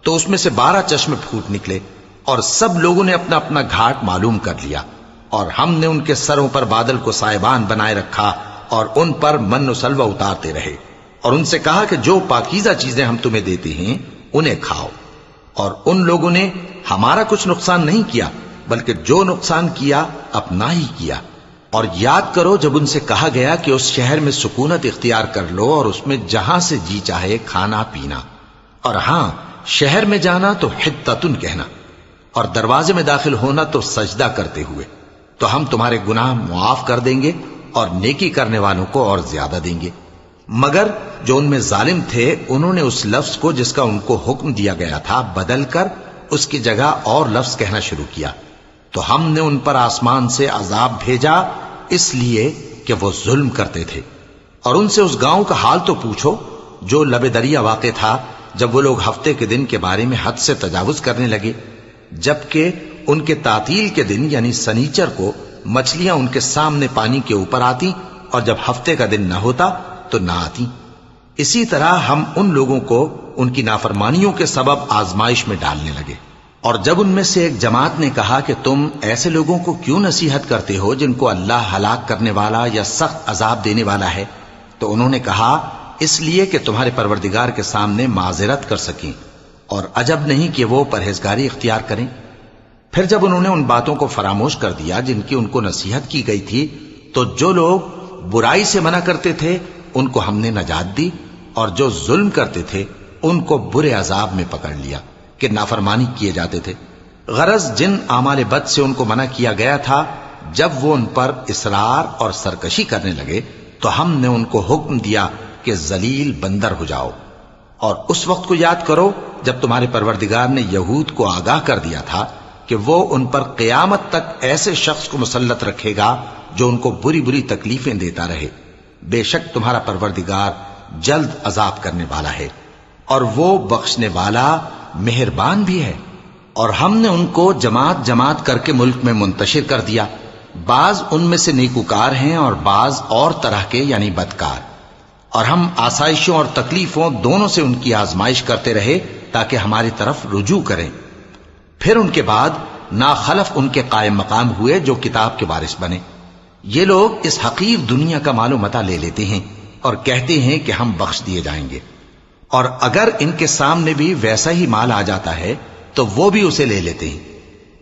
تو اس میں سے 12 چشمے پھوٹ نکلے، اور سب لوگوں نے اپنا اپنا گھاٹ معلوم کر لیا۔ اور ہم نے ان کے سروں پر بادل کو سائبان بنائے رکھا اور ان پر من و سلوہ اتارتے رہے، اور ان سے کہا کہ جو پاکیزہ چیزیں ہم تمہیں دیتے ہیں انہیں کھاؤ۔ اور ان لوگوں نے ہمارا کچھ نقصان نہیں کیا، بلکہ جو نقصان کیا اپنا ہی کیا۔ اور یاد کرو جب ان سے کہا گیا کہ اس شہر میں سکونت اختیار کر لو اور اس میں جہاں سے جی چاہے کھانا پینا، اور ہاں شہر میں جانا تو حتتن کہنا، اور دروازے میں داخل ہونا تو سجدہ کرتے ہوئے، تو ہم تمہارے گناہ معاف کر دیں گے اور نیکی کرنے والوں کو اور زیادہ دیں گے۔ مگر جو ان میں ظالم تھے انہوں نے اس لفظ کو جس کا ان کو حکم دیا گیا تھا بدل کر اس کی جگہ اور لفظ کہنا شروع کیا، تو ہم نے ان پر آسمان سے عذاب بھیجا اس لیے کہ وہ ظلم کرتے تھے۔ اور ان سے اس گاؤں کا حال تو پوچھو جو لب دریا واقع تھا، جب وہ لوگ ہفتے کے دن کے بارے میں حد سے تجاوز کرنے لگے، جبکہ ان کے تعطیل کے دن یعنی سنیچر کو مچھلیاں ان کے سامنے پانی کے اوپر آتی، اور جب ہفتے کا دن نہ ہوتا تو نہ آتی۔ اسی طرح ہم ان لوگوں کو ان کی نافرمانیوں کے سبب آزمائش میں ڈالنے لگے۔ اور جب ان میں سے ایک جماعت نے کہا کہ تم ایسے لوگوں کو کیوں نصیحت کرتے ہو جن کو اللہ ہلاک کرنے والا یا سخت عذاب دینے والا ہے، تو انہوں نے کہا اس لیے کہ تمہارے پروردگار کے سامنے معذرت کر سکیں، اور عجب نہیں کہ وہ پرہیزگاری اختیار کریں۔ پھر جب انہوں نے ان باتوں کو فراموش کر دیا جن کی ان کو نصیحت کی گئی تھی، تو جو لوگ برائی سے منع کرتے تھے ان کو ہم نے نجات دی، اور جو ظلم کرتے تھے ان کو برے عذاب میں پکڑ لیا کہ نافرمانی کیے جاتے تھے۔ غرض جن اعمال بد سے ان کو منع کیا گیا تھا، جب وہ ان پر اصرار اور سرکشی کرنے لگے تو ہم نے ان کو حکم دیا کہ ذلیل بندر ہو جاؤ۔ اور اس وقت کو یاد کرو جب تمہارے پروردگار نے یہود کو آگاہ کر دیا تھا کہ وہ ان پر قیامت تک ایسے شخص کو مسلط رکھے گا جو ان کو بری بری تکلیفیں دیتا رہے۔ بے شک تمہارا پروردگار جلد عذاب کرنے والا ہے، اور وہ بخشنے والا مہربان بھی ہے۔ اور ہم نے ان کو جماعت جماعت کر کے ملک میں منتشر کر دیا، بعض ان میں سے نیکوکار ہیں اور بعض اور طرح کے یعنی بدکار۔ اور ہم آسائشوں اور تکلیفوں دونوں سے ان کی آزمائش کرتے رہے تاکہ ہماری طرف رجوع کریں۔ پھر ان کے بعد ناخلف ان کے قائم مقام ہوئے جو کتاب کے وارث بنے۔ یہ لوگ اس حقیر دنیا کا مال و متاع لے لیتے ہیں اور کہتے ہیں کہ ہم بخش دیے جائیں گے، اور اگر ان کے سامنے بھی ویسا ہی مال آ جاتا ہے تو وہ بھی اسے لے لیتے ہیں۔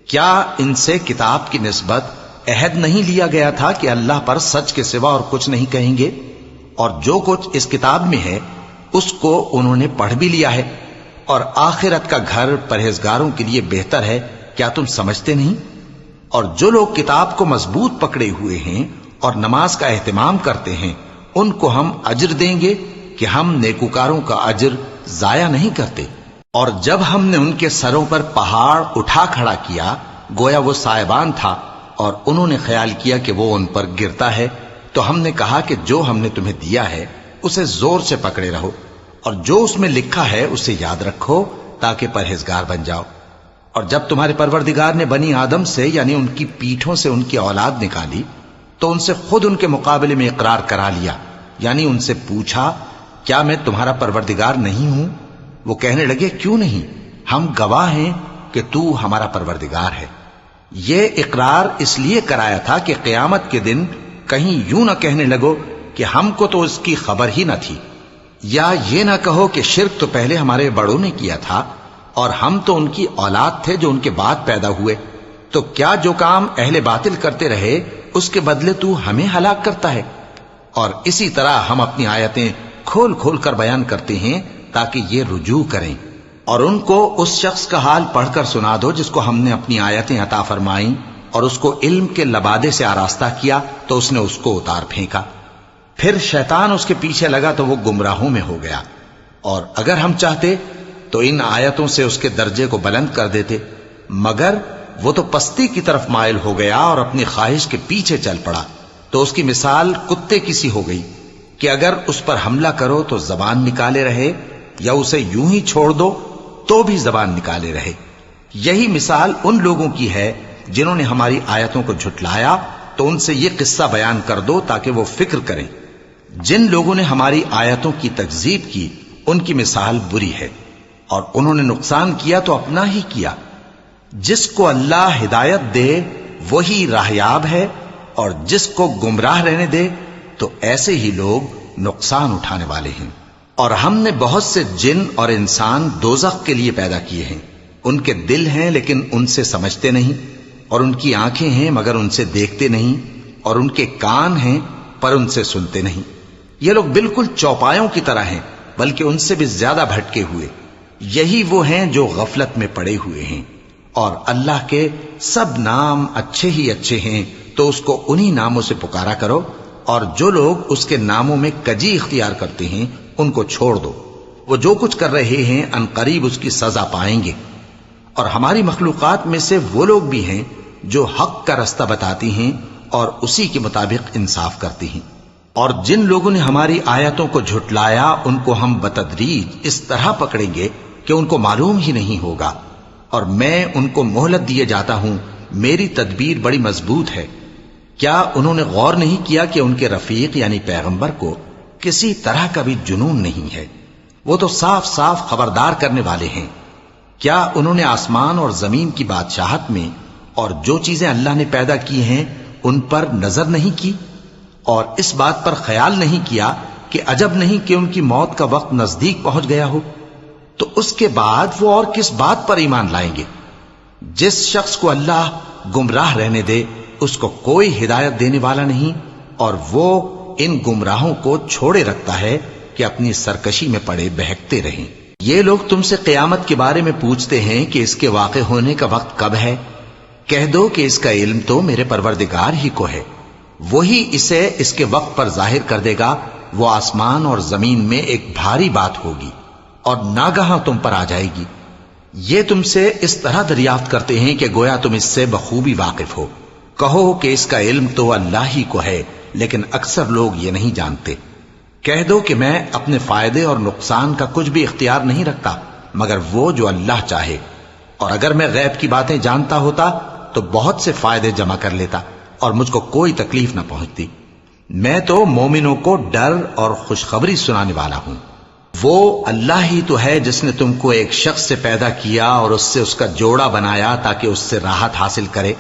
کیا ان سے کتاب کی نسبت عہد نہیں لیا گیا تھا کہ اللہ پر سچ کے سوا اور کچھ نہیں کہیں گے؟ اور جو کچھ اس کتاب میں ہے اس کو انہوں نے پڑھ بھی لیا ہے، اور آخرت کا گھر پرہیزگاروں کے لیے بہتر ہے، کیا تم سمجھتے نہیں؟ اور جو لوگ کتاب کو مضبوط پکڑے ہوئے ہیں اور نماز کا اہتمام کرتے ہیں ان کو ہم اجر دیں گے کہ ہم نیکوکاروں کا اجر ضائع نہیں کرتے۔ اور جب ہم نے ان کے سروں پر پہاڑ اٹھا کھڑا کیا گویا وہ سائبان تھا، اور انہوں نے خیال کیا کہ وہ ان پر گرتا ہے، تو ہم نے کہا کہ جو ہم نے تمہیں دیا ہے اسے زور سے پکڑے رہو، اور جو اس میں لکھا ہے اسے یاد رکھو تاکہ پرہیزگار بن جاؤ۔ اور جب تمہارے پروردگار نے بنی آدم سے یعنی ان کی پیٹھوں سے ان کی اولاد نکالی تو ان سے خود ان کے مقابلے میں اقرار کرا لیا، یعنی ان سے پوچھا کیا میں تمہارا پروردگار نہیں ہوں؟ وہ کہنے لگے کیوں نہیں، ہم گواہ ہیں کہ تو ہمارا پروردگار ہے۔ یہ اقرار اس لیے کرایا تھا کہ قیامت کے دن کہیں یوں نہ کہنے لگو کہ ہم کو تو اس کی خبر ہی نہ تھی، یا یہ نہ کہو کہ شرک تو پہلے ہمارے بڑوں نے کیا تھا اور ہم تو ان کی اولاد تھے جو ان کے بعد پیدا ہوئے، تو کیا جو کام اہل باطل کرتے رہے اس کے بدلے تو ہمیں ہلاک کرتا ہے؟ اور اسی طرح ہم اپنی آیتیں کھول کھول کر بیان کرتے ہیں تاکہ یہ رجوع کریں، اور ان کو اس شخص کا حال پڑھ کر سنا دو جس کو ہم نے اپنی آیتیں عطا فرمائیں اور اس کو علم کے لبادے سے آراستہ کیا تو اس نے اس کو اتار پھینکا، پھر شیطان اس کے پیچھے لگا تو وہ گمراہوں میں ہو گیا، اور اگر ہم چاہتے تو ان آیتوں سے اس کے درجے کو بلند کر دیتے، مگر وہ تو پستی کی طرف مائل ہو گیا اور اپنی خواہش کے پیچھے چل پڑا، تو اس کی مثال کتے کی سی ہو گئی کہ اگر اس پر حملہ کرو تو زبان نکالے رہے، یا اسے یوں ہی چھوڑ دو تو بھی زبان نکالے رہے۔ یہی مثال ان لوگوں کی ہے جنہوں نے ہماری آیتوں کو جھٹلایا، تو ان سے یہ قصہ بیان کر دو تاکہ وہ فکر کریں۔ جن لوگوں نے ہماری آیتوں کی تکذیب کی ان کی مثال بری ہے، اور انہوں نے نقصان کیا تو اپنا ہی کیا۔ جس کو اللہ ہدایت دے وہی راہیاب ہے، اور جس کو گمراہ رہنے دے تو ایسے ہی لوگ نقصان اٹھانے والے ہیں۔ اور ہم نے بہت سے جن اور انسان دوزخ کے لیے پیدا کیے ہیں، ان کے دل ہیں لیکن ان سے سمجھتے نہیں، اور ان کی آنکھیں ہیں مگر ان سے دیکھتے نہیں، اور ان کے کان ہیں پر ان سے سنتے نہیں۔ یہ لوگ بالکل چوپایوں کی طرح ہیں، بلکہ ان سے بھی زیادہ بھٹکے ہوئے۔ یہی وہ ہیں جو غفلت میں پڑے ہوئے ہیں، اور اللہ کے سب نام اچھے ہی اچھے ہیں، تو اس کو انہی ناموں سے پکارا کرو، اور جو لوگ اس کے ناموں میں کجی اختیار کرتے ہیں ان کو چھوڑ دو، وہ جو کچھ کر رہے ہیں ان قریب اس کی سزا پائیں گے۔ اور ہماری مخلوقات میں سے وہ لوگ بھی ہیں جو حق کا رستہ بتاتی ہیں اور اسی کے مطابق انصاف کرتی ہیں، اور جن لوگوں نے ہماری آیتوں کو جھٹلایا ان کو ہم بتدریج اس طرح پکڑیں گے کہ ان کو معلوم ہی نہیں ہوگا، اور میں ان کو مہلت دیے جاتا ہوں، میری تدبیر بڑی مضبوط ہے۔ کیا انہوں نے غور نہیں کیا کہ ان کے رفیق یعنی پیغمبر کو کسی طرح کا بھی جنون نہیں ہے، وہ تو صاف صاف خبردار کرنے والے ہیں۔ کیا انہوں نے آسمان اور زمین کی بادشاہت میں اور جو چیزیں اللہ نے پیدا کی ہیں ان پر نظر نہیں کی، اور اس بات پر خیال نہیں کیا کہ عجب نہیں کہ ان کی موت کا وقت نزدیک پہنچ گیا ہو؟ تو اس کے بعد وہ اور کس بات پر ایمان لائیں گے؟ جس شخص کو اللہ گمراہ رہنے دے اس کو کوئی ہدایت دینے والا نہیں، اور وہ ان گمراہوں کو چھوڑے رکھتا ہے کہ اپنی سرکشی میں پڑے بہکتے رہیں۔ یہ لوگ تم سے قیامت کے بارے میں پوچھتے ہیں کہ اس کے واقع ہونے کا وقت کب ہے؟ کہہ دو کہ اس کا علم تو میرے پروردگار ہی کو ہے، وہی اسے اس کے وقت پر ظاہر کر دے گا۔ وہ آسمان اور زمین میں ایک بھاری بات ہوگی اور ناگہاں تم پر آ جائے گی۔ یہ تم سے اس طرح دریافت کرتے ہیں کہ گویا تم اس سے بخوبی واقف ہو۔ کہو کہ اس کا علم تو اللہ ہی کو ہے، لیکن اکثر لوگ یہ نہیں جانتے۔ کہہ دو کہ میں اپنے فائدے اور نقصان کا کچھ بھی اختیار نہیں رکھتا مگر وہ جو اللہ چاہے، اور اگر میں غیب کی باتیں جانتا ہوتا تو بہت سے فائدے جمع کر لیتا اور مجھ کو کوئی تکلیف نہ پہنچتی۔ میں تو مومنوں کو ڈر اور خوشخبری سنانے والا ہوں۔ وہ اللہ ہی تو ہے جس نے تم کو ایک شخص سے پیدا کیا اور اس سے اس کا جوڑا بنایا تاکہ اس سے راحت حاصل کرے،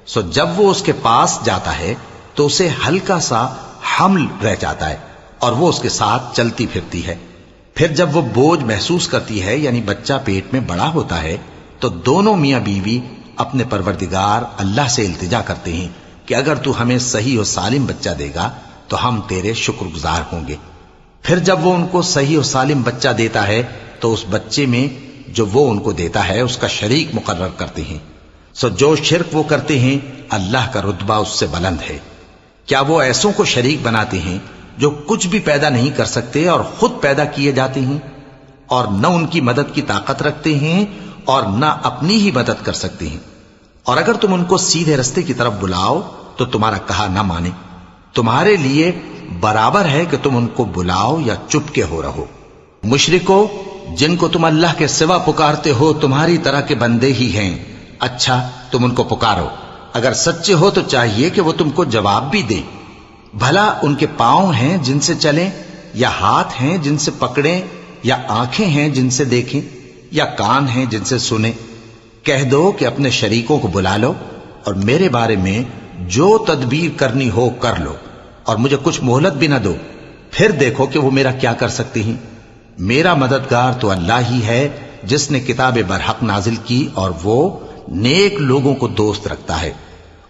سو جب وہ اس کے پاس جاتا ہے تو اسے ہلکا سا حمل رہ جاتا ہے اور وہ اس کے ساتھ چلتی پھرتی ہے۔ پھر جب وہ بوجھ محسوس کرتی ہے یعنی بچہ پیٹ میں بڑا ہوتا ہے تو دونوں میاں بیوی اپنے پروردگار اللہ سے التجا کرتے ہیں کہ اگر تو ہمیں صحیح و سالم بچہ دے گا تو ہم تیرے شکر گزار ہوں گے۔ پھر جب وہ ان کو صحیح و سالم بچہ دیتا ہے تو اس بچے میں جو وہ ان کو دیتا ہے اس کا شریک مقرر کرتے ہیں، سو جو شرک وہ کرتے ہیں اللہ کا رتبہ اس سے بلند ہے۔ کیا وہ ایسوں کو شریک بناتے ہیں جو کچھ بھی پیدا نہیں کر سکتے اور خود پیدا کیے جاتے ہیں، اور نہ ان کی مدد کی طاقت رکھتے ہیں اور نہ اپنی ہی مدد کر سکتے ہیں؟ اور اگر تم ان کو سیدھے رستے کی طرف بلاؤ تو تمہارا کہا نہ مانے، تمہارے لیے برابر ہے کہ تم ان کو بلاؤ یا چپ کے ہو رہو۔ مشرکو، جن کو تم اللہ کے سوا پکارتے ہو تمہاری طرح کے بندے ہی ہیں، اچھا تم ان کو پکارو، اگر سچے ہو تو چاہیے کہ وہ تم کو جواب بھی دیں۔ بھلا ان کے پاؤں ہیں جن سے چلیں، یا ہاتھ ہیں جن سے پکڑیں، یا آنکھیں ہیں جن سے دیکھیں، یا کان ہیں جن سے سنیں؟ کہہ دو کہ اپنے شریکوں کو بلا لو اور میرے بارے میں جو تدبیر کرنی ہو کر لو، اور مجھے کچھ مہلت بھی نہ دو، پھر دیکھو کہ وہ میرا کیا کر سکتی ہیں۔ میرا مددگار تو اللہ ہی ہے جس نے کتاب برحق نازل کی، اور وہ نیک لوگوں کو دوست رکھتا ہے۔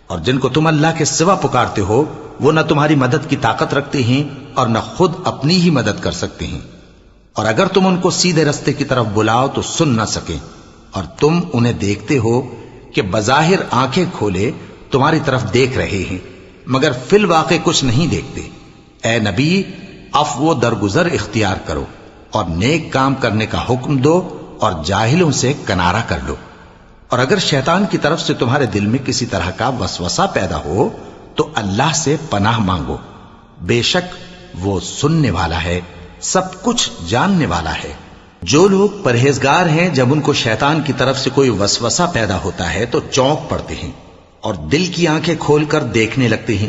اور جن کو تم اللہ کے سوا پکارتے ہو وہ نہ تمہاری مدد کی طاقت رکھتے ہیں اور نہ خود اپنی ہی مدد کر سکتے ہیں، اور اگر تم ان کو سیدھے رستے کی طرف بلاؤ تو سن نہ سکیں، اور تم انہیں دیکھتے ہو کہ بظاہر آنکھیں کھولے تمہاری طرف دیکھ رہے ہیں مگر فی الواقع کچھ نہیں دیکھتے۔ اے نبی، عفو و درگزر اختیار کرو اور نیک کام کرنے کا حکم دو اور جاہلوں سے کنارہ کر لو۔ اور اگر شیطان کی طرف سے تمہارے دل میں کسی طرح کا وسوسہ پیدا ہو تو اللہ سے پناہ مانگو، بے شک وہ سننے والا ہے، سب کچھ جاننے والا ہے۔ جو لوگ پرہیزگار ہیں جب ان کو شیطان کی طرف سے کوئی وسوسہ پیدا ہوتا ہے تو چونک پڑتے ہیں اور دل کی آنکھیں کھول کر دیکھنے لگتے ہیں،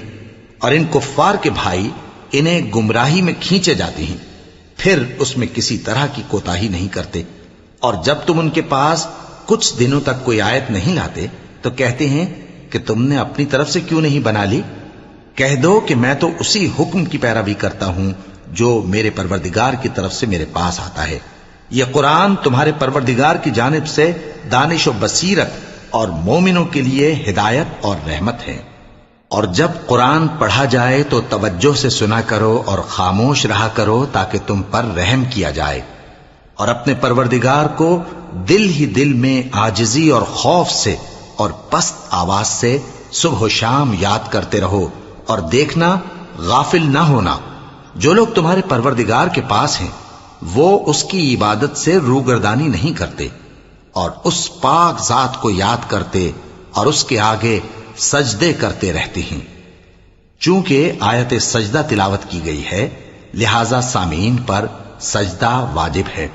اور ان کفار کے بھائی انہیں گمراہی میں کھینچے جاتے ہیں، پھر اس میں کسی طرح کی کوتاہی نہیں کرتے۔ اور جب تم ان کے پاس کچھ دنوں تک کوئی آیت نہیں لاتے تو کہتے ہیں کہ تم نے اپنی طرف سے کیوں نہیں بنا لی؟ کہہ دو کہ میں تو اسی حکم کی پیروی کرتا ہوں جو میرے پروردگار کی طرف سے میرے پاس آتا ہے۔ یہ قرآن تمہارے پروردگار کی جانب سے دانش و بصیرت اور مومنوں کے لیے ہدایت اور رحمت ہے۔ اور جب قرآن پڑھا جائے تو توجہ سے سنا کرو اور خاموش رہا کرو تاکہ تم پر رحم کیا جائے، اور اپنے پروردگار کو دل ہی دل میں عاجزی اور خوف سے اور پست آواز سے صبح و شام یاد کرتے رہو، اور دیکھنا غافل نہ ہونا، جو لوگ تمہارے پروردگار کے پاس ہیں وہ اس کی عبادت سے روگردانی نہیں کرتے اور اس پاک ذات کو یاد کرتے اور اس کے آگے سجدے کرتے رہتے ہیں۔ چونکہ آیت سجدہ تلاوت کی گئی ہے لہذا سامعین پر سجدہ واجب ہے۔